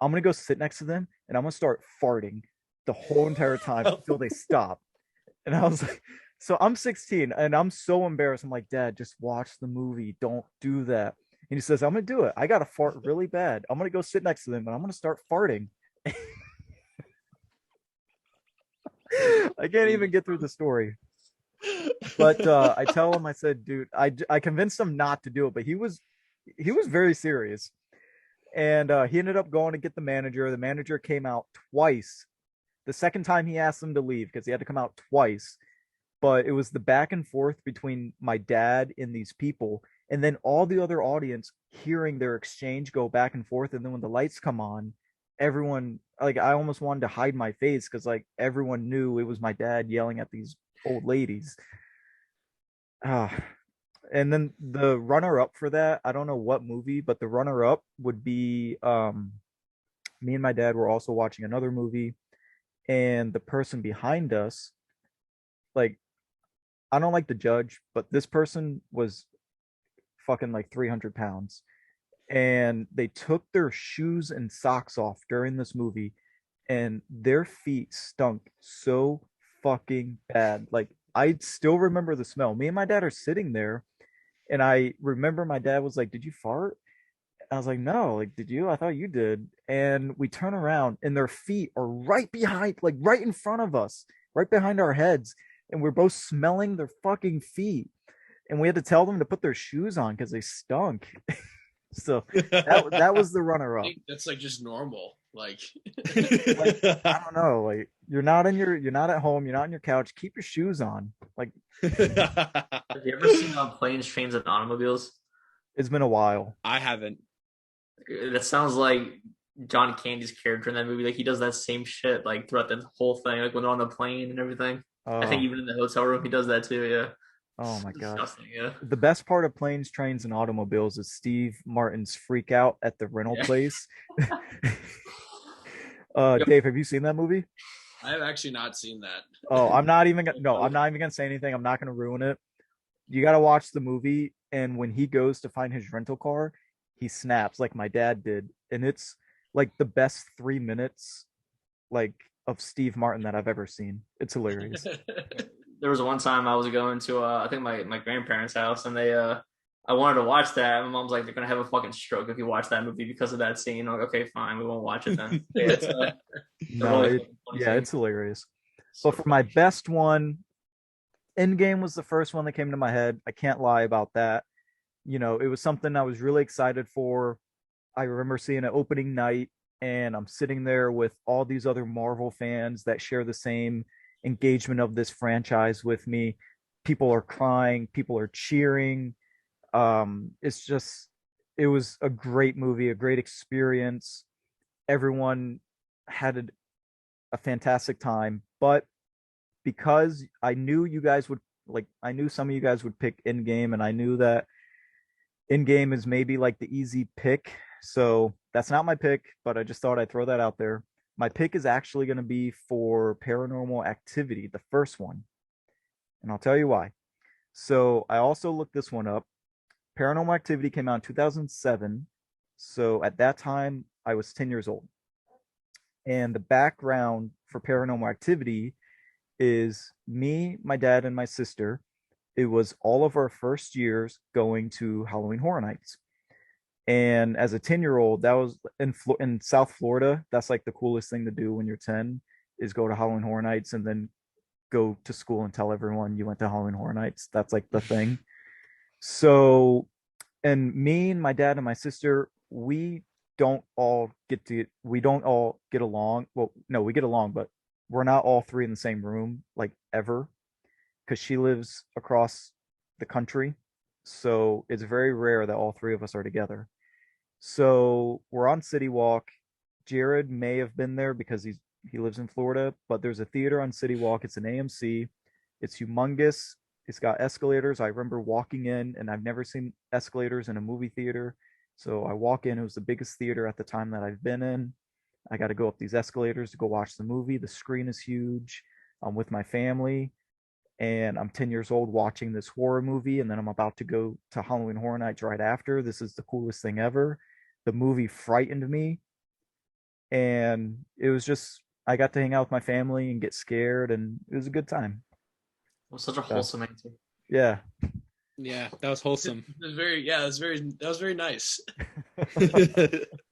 I'm gonna go sit next to them and I'm gonna start farting the whole entire time until they stop. And I was like, so I'm 16 and I'm so embarrassed. I'm like, Dad, just watch the movie. Don't do that. And he says, I'm gonna do it. I gotta fart really bad. I'm gonna go sit next to them and I'm gonna start farting. I can't even get through the story. But I tell him, I said, dude, I convinced him not to do it, but he was very serious. And he ended up going to get the manager. The manager came out twice. The second time he asked him to leave because he had to come out twice. But it was the back and forth between my dad and these people, and then all the other audience hearing their exchange go back and forth. And then when the lights come on, everyone, like, I almost wanted to hide my face because like everyone knew it was my dad yelling at these old ladies. Ah, and then the runner up for that, I don't know what movie, but the runner up would be me and my dad were also watching another movie, and the person behind us, like, I don't like to judge, but this person was fucking like 300 pounds. And they took their shoes and socks off during this movie, and their feet stunk so fucking bad. Like, I still remember the smell. Me and my dad are sitting there, and I remember my dad was like, "Did you fart?" I was like, "No, like, did you? I thought you did." And we turn around, and their feet are right behind, like right in front of us, right behind our heads, and we're both smelling their fucking feet. And we had to tell them to put their shoes on because they stunk. So that was the runner I up. think that's like just normal. Like, Like, I don't know, like, you're not at home, you're not on your couch. Keep your shoes on. Like, Have you ever seen Planes, Trains, and Automobiles? it's been a while. I haven't. That sounds like John Candy's character in that movie. Like he does that same shit like throughout the whole thing, like when they're on the plane and everything. I think Oh, even in the hotel room he does that too. Yeah, oh it's my god. disgusting. Yeah, The best part of Planes, Trains, and Automobiles is Steve Martin's freak out at the rental yeah. place. Yep. Dave, have you seen that movie? I have actually not seen that. Oh, I'm not even gonna say anything. I'm not gonna ruin it. You gotta watch the movie, and when he goes to find his rental car, he snaps like my dad did. And it's like the best 3 minutes, like, of Steve Martin that I've ever seen. It's hilarious. There was one time I was going to I think my grandparents' house and they I wanted to watch that. My mom's like, they're gonna have a fucking stroke if you watch that movie because of that scene. I'm like, okay, fine, we won't watch it then. Yeah, it's a No, really fucking funny yeah, scene. it's hilarious. So But for my funny. best one, Endgame was the first one that came to my head. I can't lie about that. It was something I was really excited for. I remember seeing it opening night, and I'm sitting there with all these other Marvel fans that share the same engagement of this franchise with me. People are crying, people are cheering. It's just, it was a great movie, a great experience. Everyone had a fantastic time, but because I knew you guys would, like, I knew some of you guys would pick Endgame, and I knew that Endgame is maybe like the easy pick. So that's not my pick, but I just thought I'd throw that out there. My pick is actually going to be for Paranormal Activity, the first one. And I'll tell you why. So I also looked this one up. Paranormal Activity came out in 2007. So at that time, I was 10 years old. And the background for Paranormal Activity is me, my dad, and my sister. It was all of our first years going to Halloween Horror Nights. And as a 10-year-old, that was in South Florida. That's like the coolest thing to do when you're 10, is go to Halloween Horror Nights and then go to school and tell everyone you went to Halloween Horror Nights. That's like the thing. So, and me and my dad and my sister, we don't all get along. Well, no, we get along, but we're not all three in the same room, like, ever, because she lives across the country. So it's very rare that all three of us are together. So we're on City Walk. Jared may have been there because he lives in Florida, but there's a theater on City Walk. It's an AMC. It's humongous. It's got escalators. I remember walking in, and I've never seen escalators in a movie theater. So I walk in. It was the biggest theater at the time that I've been in. I got to go up these escalators to go watch the movie. The screen is huge. I'm with my family, and I'm 10 years old watching this horror movie, and then I'm about to go to Halloween Horror Nights right after. This is the coolest thing ever. The movie frightened me, and it was just I got to hang out with my family and get scared, and it was a good time. It was such a So, wholesome answer. yeah. Yeah, that was wholesome. That was very nice.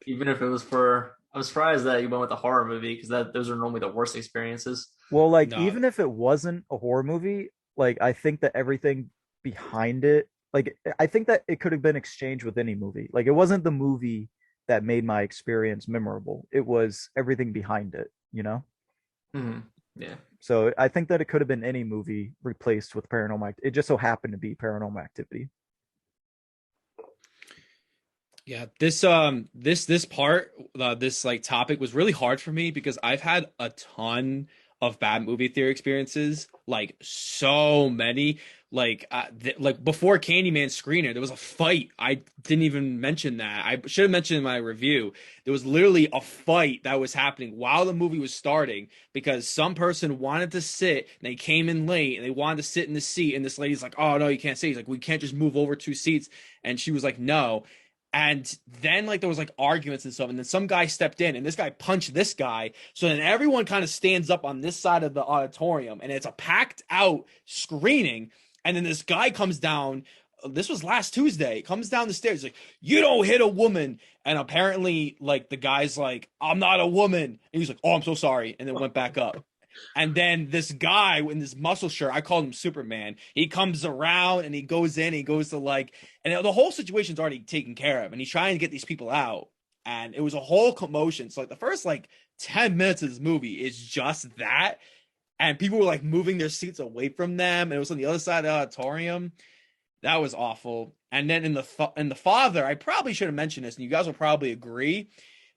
Even if it was for, I was surprised that you went with a horror movie because those are normally the worst experiences. Well, like No, even if it wasn't a horror movie, like I think that everything behind it, like I think that it could have been exchanged with any movie. Like it wasn't the movie that made my experience memorable. It was everything behind it, you know? Mm-hmm. Yeah. So I think that it could have been any movie replaced with paranormal. It just so happened to be Paranormal Activity. yeah, this part, this like topic was really hard for me because I've had a ton of bad movie theater experiences, like so many. Like before Candyman screener, there was a fight. I didn't even mention that. I should have mentioned in my review. There was literally a fight that was happening while the movie was starting because some person wanted to sit and they came in late and they wanted to sit in the seat, and this lady's like, "Oh no, you can't sit." He's like, "We can't just move over 2 seats," and she was like, "No." And then like there was like arguments and stuff, and then some guy stepped in, and this guy punched this guy. So then everyone kind of stands up on this side of the auditorium, and it's a packed out screening. And then this guy comes down. This was last Tuesday. Comes down the stairs, like, "You don't hit a woman." And apparently, like the guy's like, "I'm not a woman," and he's like, "Oh, I'm so sorry," and then went back up. And then this guy in this muscle shirt, I called him Superman. He comes around and he goes in, he goes to like, and the whole situation's already taken care of. And he's trying to get these people out. And it was a whole commotion. So like the first like 10 minutes of this movie is just that. And people were like moving their seats away from them. And it was on the other side of the auditorium. That was awful. And then in the father, I probably should have mentioned this, and you guys will probably agree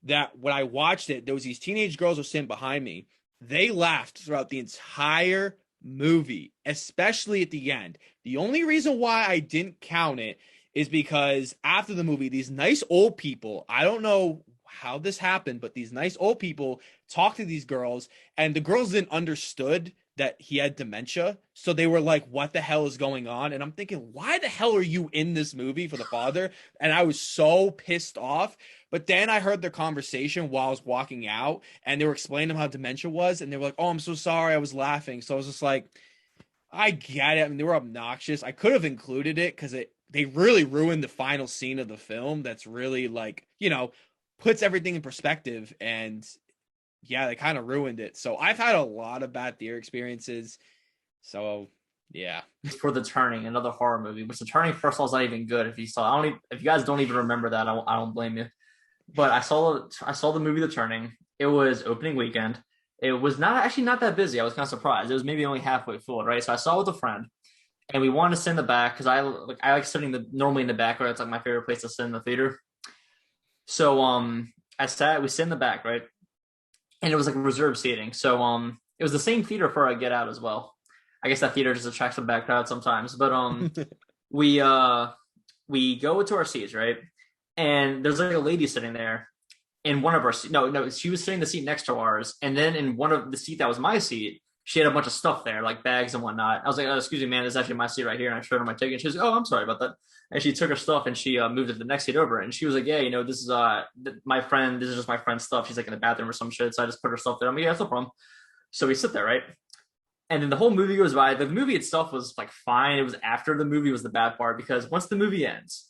that when I watched it, there was these teenage girls who were sitting behind me. They laughed throughout the entire movie, especially at the end. The only reason why I didn't count it is because after the movie, these nice old people, I don't know how this happened, but these nice old people talked to these girls, and the girls didn't understood that he had dementia. So they were like, "What the hell is going on?" And I'm thinking, why the hell are you in this movie for the father? And I was so pissed off. But then I heard their conversation while I was walking out, and they were explaining how dementia was, and they were like, "Oh, I'm so sorry, I was laughing." So I was just like, I get it. I mean, they were obnoxious. I could have included it because they really ruined the final scene of the film. That's really like, puts everything in perspective. And yeah, they kind of ruined it. So I've had a lot of bad theater experiences. So yeah. For The Turning, another horror movie, which The Turning, first of all, is not even good. If you saw, if you guys don't even remember that, I don't blame you. But I saw the movie The Turning. It was opening weekend. It was not that busy. I was kind of surprised. It was maybe only halfway full, right? So I saw it with a friend, and we wanted to sit in the back because I like sitting normally in the back, right? It's like my favorite place to sit in the theater. So we sit in the back, right? And it was like reserved seating. So it was the same theater for a Get Out as well. I guess that theater just attracts the back crowd sometimes. But we go to our seats, right? And there's like a lady sitting there in one of our seats. No, she was sitting in the seat next to ours. And then in one of the seat that was my seat, she had a bunch of stuff there, like bags and whatnot. I was like, "Oh, excuse me, man, this is actually my seat right here." And I showed her my ticket. And she was like, "Oh, I'm sorry about that." And she took her stuff and she moved it to the next seat over. And she was like, "Yeah, this is my friend. This is just my friend's stuff. She's like in the bathroom or some shit." So I just put her stuff there. I'm like, "Yeah, that's no problem." So we sit there, right? And then the whole movie goes by. The movie itself was like fine. It was after the movie was the bad part because once the movie ends,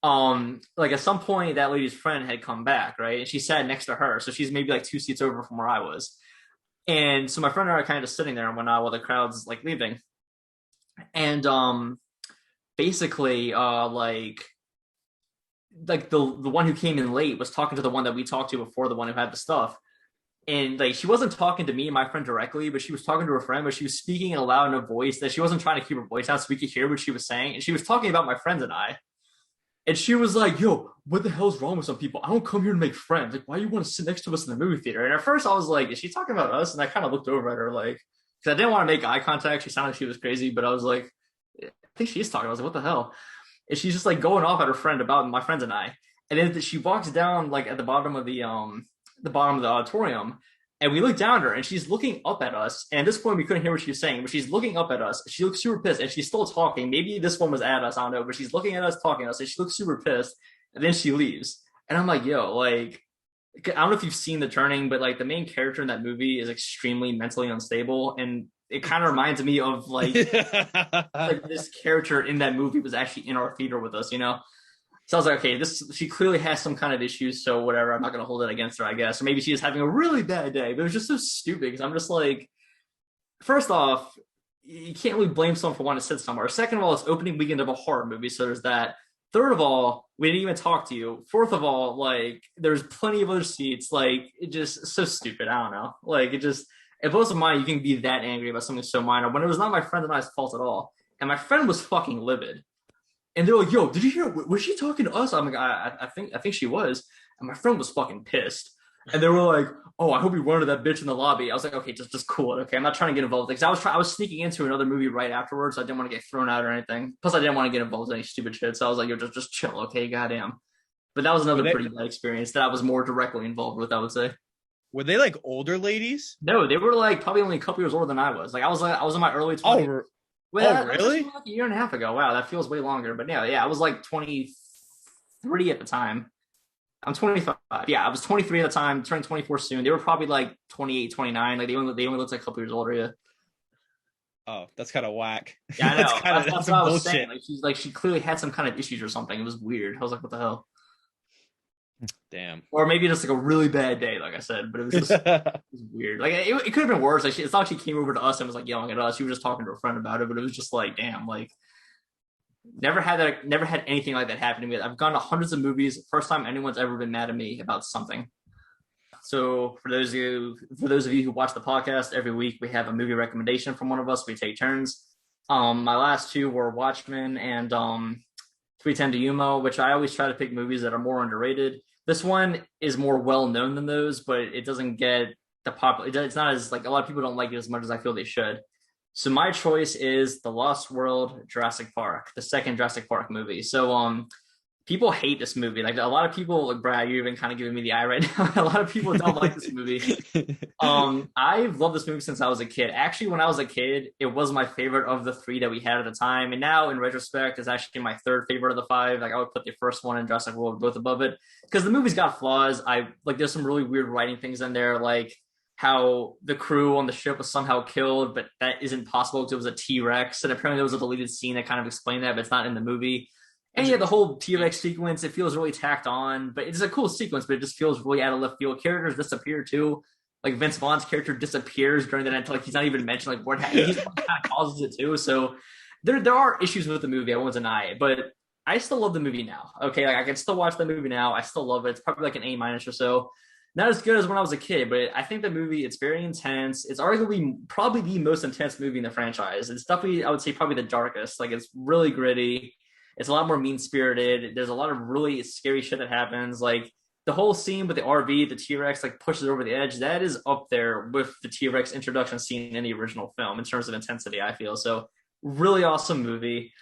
like at some point that lady's friend had come back, right? And she sat next to her. So she's maybe like 2 seats over from where I was. And so my friend and I are kind of just sitting there and whatnot while the crowd's like leaving. And basically like the one who came in late was talking to the one that we talked to before, the one who had the stuff. And like she wasn't talking to me and my friend directly, but she was talking to her friend, but she was speaking in a loud enough voice that she wasn't trying to keep her voice down so we could hear what she was saying. And she was talking about my friends and I. And she was like, "Yo, what the hell's wrong with some people? I don't come here to make friends. Like, why do you want to sit next to us in the movie theater?" And at first I was like, "Is she talking about us?" And I kind of looked over at her like, because I didn't want to make eye contact. She sounded like she was crazy, but I was like, "I think she's talking." I was like, "What the hell?" And she's just like going off at her friend about my friends and I. And then she walks down like at the bottom of the bottom of the auditorium. And we look down at her and she's looking up at us. And at this point, we couldn't hear what she was saying, but she's looking up at us. She looks super pissed and she's still talking. Maybe this one was at us, I don't know, but she's looking at us, talking to us, and she looks super pissed. And then she leaves. And I'm like, yo, like, I don't know if you've seen The Turning, but like the main character in that movie is extremely mentally unstable. And it kind of reminds me of like this character in that movie was actually in our theater with us, you know? So I was like, okay, she clearly has some kind of issues, so whatever. I'm not gonna hold it against her, I guess. Or maybe she is having a really bad day. But it was just so stupid because I'm just like, first off, you can't really blame someone for wanting to sit somewhere. Second of all, it's opening weekend of a horror movie, so there's that. Third of all, we didn't even talk to you. Fourth of all, like there's plenty of other seats. Like it just so stupid. I don't know. Like it just if it was mine, you can be that angry about something so minor when it was not my friend and I's fault at all. And my friend was fucking livid. And they're like, "Yo, did you hear? Was she talking to us?" I'm like, I think she was." And my friend was fucking pissed. And they were like, "Oh, I hope you run to that bitch in the lobby." I was like, "Okay, just cool it. Okay, I'm not trying to get involved because I was sneaking into another movie right afterwards. So I didn't want to get thrown out or anything. Plus, I didn't want to get involved in any stupid shit. So I was like, "Yo, just chill, okay? Goddamn." But that was another pretty bad experience that I was more directly involved with, I would say. Were they like older ladies? No, they were like probably only a couple years older than I was. Like I was in my early 20s. Oh, Well, really? Like a year and a half ago. Wow, that feels way longer. But yeah, I was like 23 at the time. I'm 25. Yeah, I was 23 at the time, turning 24 soon. They were probably like 28, 29. Like they only looked like a couple years older. Yeah. Oh, that's kind of whack. Yeah, I know. That's what some I was bullshit. saying. Like she clearly had some kind of issues or something. It was weird. I was like, what the hell? Damn. Or maybe just like a really bad day, like I said. But it was just it was weird. Like it could have been worse. Like it's not like she came over to us and was like yelling at us. She was just talking to a friend about it. But it was just like, damn, like never had anything like that happen to me. I've gone to hundreds of movies. First time anyone's ever been mad at me about something. So for those of you who watch the podcast every week, we have a movie recommendation from one of us. We take turns. My last two were Watchmen and 310 to Yuma, which I always try to pick movies that are more underrated. This one is more well known than those, but it doesn't get the popular. It's not as like a lot of people don't like it as much as I feel they should. So my choice is The Lost World, Jurassic Park, the second Jurassic Park movie. So people hate this movie. Like a lot of people, like Brad, you're even kind of giving me the eye right now. A lot of people don't like this movie. I've loved this movie since I was a kid. Actually, when I was a kid, it was my favorite of the three that we had at the time. And now, in retrospect, it's actually my third favorite of the five. Like I would put the first one and Jurassic World both above it because the movie's got flaws. There's some really weird writing things in there, like how the crew on the ship was somehow killed, but that isn't possible because it was a T-Rex. And apparently there was a deleted scene that kind of explained that, but it's not in the movie. And yeah, the whole T-Rex sequence, it feels really tacked on, but it's a cool sequence, but it just feels really out of left field. Characters disappear too. Like Vince Vaughn's character disappears during the night, like he's not even mentioned. Like what happened? He's what kind of causes it too. So there are issues with the movie. I won't deny it, but I still love the movie now. Okay, like I can still watch the movie now. I still love it. It's probably like an A- or so. Not as good as when I was a kid, but I think the movie, it's very intense. It's arguably probably the most intense movie in the franchise. It's definitely, I would say, probably the darkest. Like it's really gritty. It's a lot more mean spirited. There's a lot of really scary shit that happens. Like the whole scene with the RV, the T-Rex like pushes over the edge. That is up there with the T-Rex introduction scene in the original film in terms of intensity, I feel. So really awesome movie.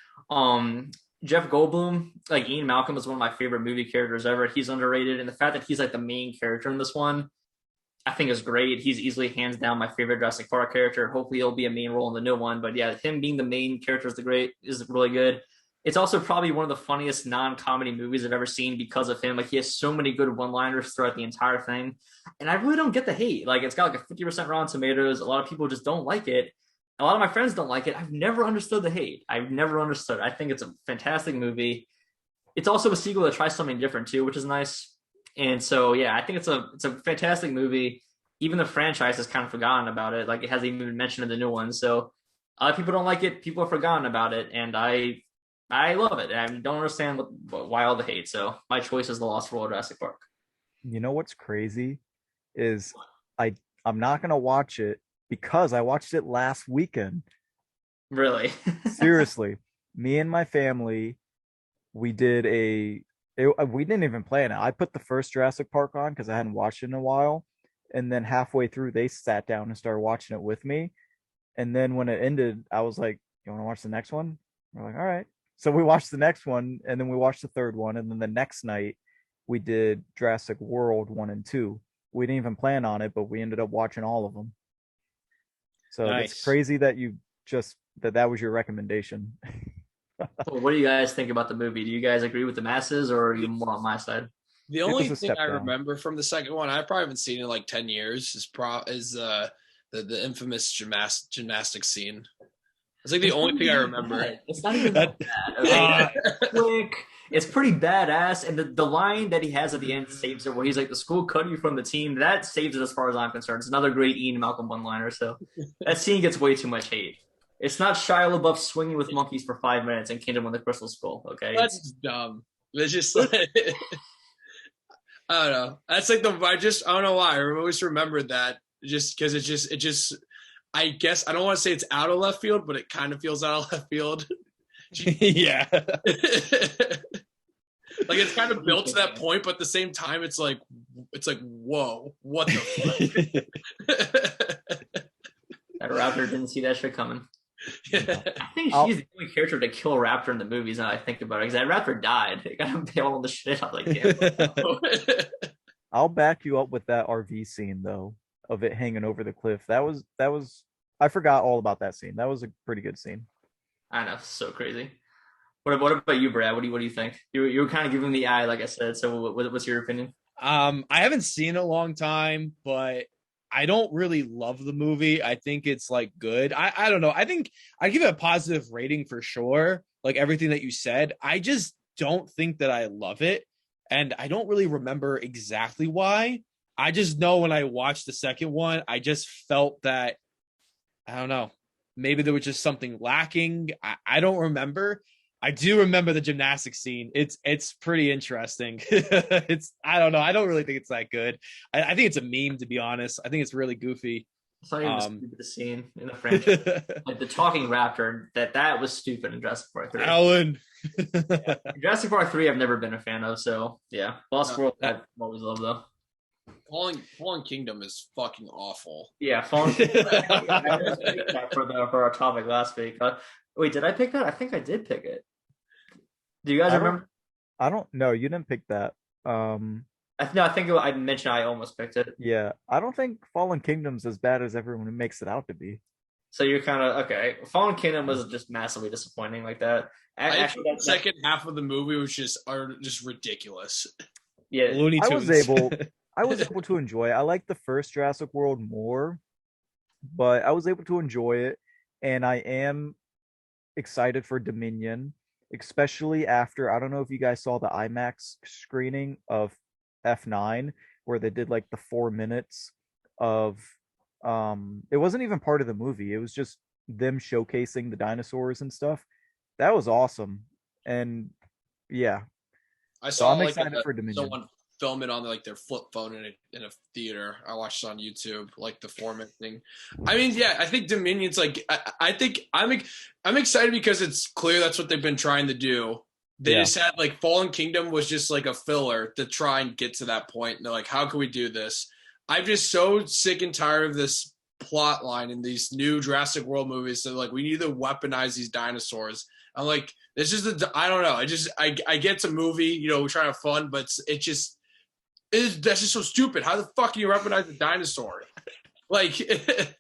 Jeff Goldblum, like Ian Malcolm, is one of my favorite movie characters ever. He's underrated, and the fact that he's like the main character in this one, I think is great. He's easily hands down my favorite Jurassic Park character. Hopefully, he'll be a main role in the new one. But yeah, him being the main character is really good. It's also probably one of the funniest non-comedy movies I've ever seen because of him. Like he has so many good one-liners throughout the entire thing, and I really don't get the hate. Like it's got like a 50% Rotten Tomatoes. A lot of people just don't like it. A lot of my friends don't like it. I've never understood the hate. I've never understood. I think it's a fantastic movie. It's also a sequel that tries something different too, which is nice. And so yeah, I think it's a fantastic movie. Even the franchise has kind of forgotten about it. Like it hasn't even been mentioned in the new one. So a lot of people don't like it. People have forgotten about it, and I love it. I don't understand why all the hate. So my choice is The Lost World, Jurassic Park. You know what's crazy is I'm not gonna watch it because I watched it last weekend. Really? Seriously, me and my family, we did we didn't even plan it. I put the first Jurassic Park on because I hadn't watched it in a while, and then halfway through they sat down and started watching it with me. And then when it ended, I was like, "You want to watch the next one?" We're like, "All right." So we watched the next one, and then we watched the third one, and then the next night we did Jurassic World 1 and 2. we didn't even plan on it, but we ended up watching all of them. So that's Nice. crazy that you just that was your recommendation. Well, what do you guys think about the movie? Do you guys agree with the masses, or are you more on my side? The It only was a thing step I down. remember from the second one, I probably haven't seen it in like 10 years, is the infamous gymnastics scene. It's like the only thing I remember. It's not even that bad. Okay? Quick. It's pretty badass, and the line that he has at the end saves it, where he's like, "The school cut you from the team." That saves it as far as I'm concerned. It's another great Ian Malcolm one-liner. So that scene gets way too much hate. It's not Shia LaBeouf swinging with monkeys for 5 minutes in Kingdom of the Crystal Skull. Okay, That's dumb. It's just like I don't know. That's like I don't know why. I always remembered that just because it just I guess I don't want to say it's out of left field, but it kind of feels out of left field. Yeah. Like it's kind of built to that point, but at the same time, it's like whoa, what the fuck? that Raptor didn't see that shit coming. Yeah. I think she's the only character to kill Raptor in the movies. Now I think about it, because that Raptor died. It got him bailed on the shit. I was like, damn. I'll back you up with that RV scene though, of it hanging over the cliff. That was I forgot all about that scene. That was a pretty good scene. I know, so crazy. What about you, Brad? What do you think? You were kind of giving the eye, like I said. So what's your opinion? I haven't seen it in a long time, but I don't really love the movie. I think it's like good. I don't know. I think I give it a positive rating for sure. Like everything that you said. I just don't think that I love it. And I don't really remember exactly why. I just know when I watched the second one, I just felt that, I don't know, maybe there was just something lacking. I don't remember. I do remember the gymnastics scene. It's pretty interesting. I don't know. I don't really think it's that good. I think it's a meme, to be honest. I think it's really goofy. It's not even the stupidest scene in the franchise. Like the talking raptor, that was stupid in Jurassic Park 3. Alan. Yeah. Jurassic Park 3 I've never been a fan of, so yeah. Lost World I've always loved though. Fallen Kingdom is fucking awful. Yeah, Fallen Kingdom for our topic last week. Wait, did I pick that? I think I did pick it. Do you guys remember? I don't know. You didn't pick that. I think I mentioned I almost picked it. Yeah, I don't think Fallen Kingdom's as bad as everyone makes it out to be. So you're kind of okay. Fallen Kingdom was just massively disappointing like that. Actually, the second half of the movie was just ridiculous. Yeah, Looney Tunes. I was able to enjoy it. I like the first Jurassic World more, but I was able to enjoy it, and I am excited for Dominion, especially after, I don't know if you guys saw the IMAX screening of F9 where they did like the 4 minutes of it wasn't even part of the movie. It was just them showcasing the dinosaurs and stuff. That was awesome. And yeah. I saw I'm excited for Dominion. Someone film it on like their flip phone in a theater. I watched it on YouTube, like the 4 minute thing. I mean, yeah, I think Dominion's like I think I'm excited because it's clear that's what they've been trying to do. They just had like Fallen Kingdom was just like a filler to try and get to that point. And they're like, how can we do this? I'm just so sick and tired of this plot line in these new Jurassic World movies. So like, we need to weaponize these dinosaurs. I'm like, this is I don't know. I get it's a movie, you know, we're trying to have fun, but that's just so stupid. How the fuck can you weaponize a dinosaur? Like, it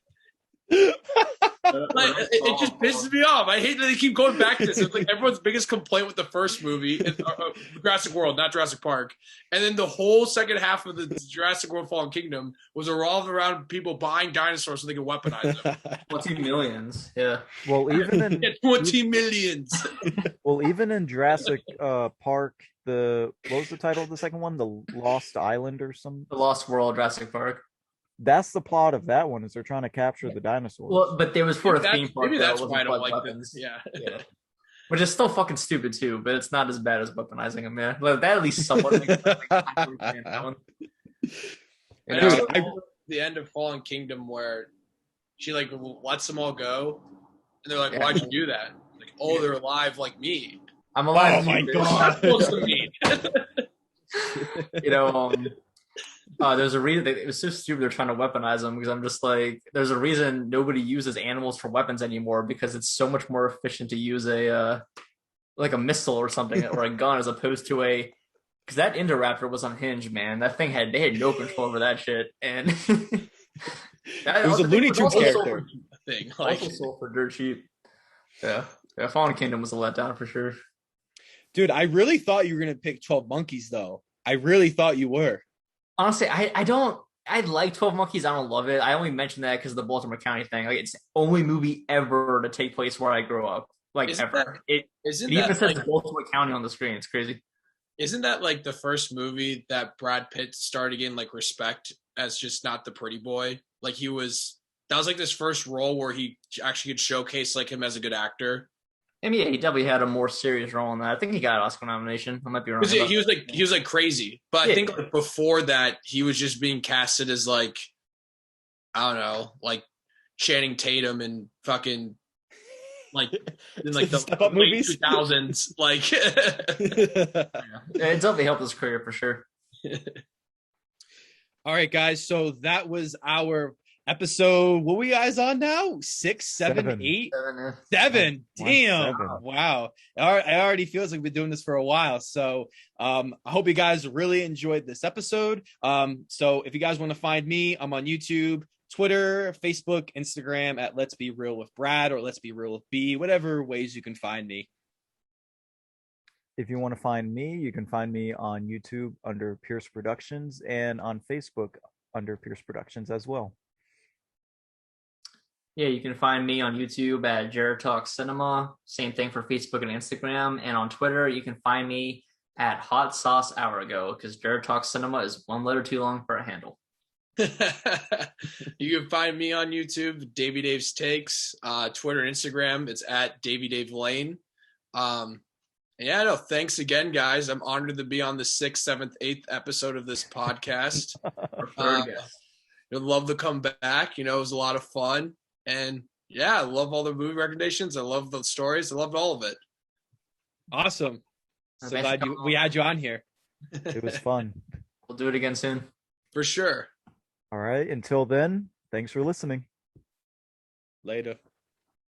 just pisses me off. I hate that they keep going back to this. It's like everyone's biggest complaint with the first movie, Jurassic World, not Jurassic Park, and then the whole second half of the Jurassic World: Fallen Kingdom was revolved around people buying dinosaurs so they could weaponize them. 20 millions, yeah. Well, even in 20 millions. Well, even in Jurassic Park, what was the title of the second one? The Lost Island or something? The Lost World, Jurassic Park. That's the plot of that one, is they're trying to capture the dinosaurs. Well, but there was for a theme park. Maybe that's why I don't like weapons. this. Yeah. Which is still fucking stupid too, but it's not as bad as weaponizing them, man. Like, that at least somewhat makes that one. The end of Fallen Kingdom where she like lets them all go, and they're like, "Why'd you do that?" Like, "Oh, they're alive like me." I'm alive. Oh my god! Supposed to mean. You know, there's a reason it was so stupid they're trying to weaponize them, because I'm just like, there's a reason nobody uses animals for weapons anymore, because it's so much more efficient to use a like a missile or something or a gun as opposed to a because that Indoraptor was unhinged, man. They had no control over that shit, and It was a Looney Tunes character. Thing Also sold for dirt cheap. Yeah, Fallen Kingdom was a letdown for sure. Dude, I really thought you were gonna pick 12 Monkeys, though. I really thought you were. Honestly, I don't. I like 12 Monkeys. I don't love it. I only mentioned that because of the Baltimore County thing. Like, it's the only movie ever to take place where I grew up. Like, ever. It even says Baltimore County on the screen. It's crazy. Isn't that like the first movie that Brad Pitt started getting like respect as just not the pretty boy? Like that was like this first role where he actually could showcase like him as a good actor. I mean, yeah, he definitely had a more serious role in that. I think he got an Oscar nomination. I might be wrong. He was like crazy, but I think like before that he was just being casted as like, I don't know, like Channing Tatum and fucking like in like the late movies 2000s. Like, it definitely helped his career for sure. All right, guys. So that was our episode. What are we guys on now? 6, 7, 8, 7. Damn! 7. Wow. It already feels like we've been doing this for a while. So I hope you guys really enjoyed this episode. So if you guys want to find me, I'm on YouTube, Twitter, Facebook, Instagram at Let's Be Real with Brad or Let's Be Real with B, whatever ways you can find me. If you want to find me, you can find me on YouTube under Pierce Productions and on Facebook under Pierce Productions as well. Yeah, you can find me on YouTube at Jared Talk Cinema. Same thing for Facebook and Instagram. And on Twitter, you can find me at Hot Sauce Hour Ago because Jared Talk Cinema is one letter too long for a handle. You can find me on YouTube, Davey Daves Takes, Twitter and Instagram. It's at Davey Dave Lane. Yeah, no, thanks again, guys. I'm honored to be on the 6th, 7th, 8th episode of this podcast. I'd love to come back. You know, it was a lot of fun. And yeah, I love all the movie recommendations. I love the stories. I loved all of it. Awesome. So glad we had you on here. It was fun. We'll do it again soon. For sure. All right. Until then, thanks for listening. Later.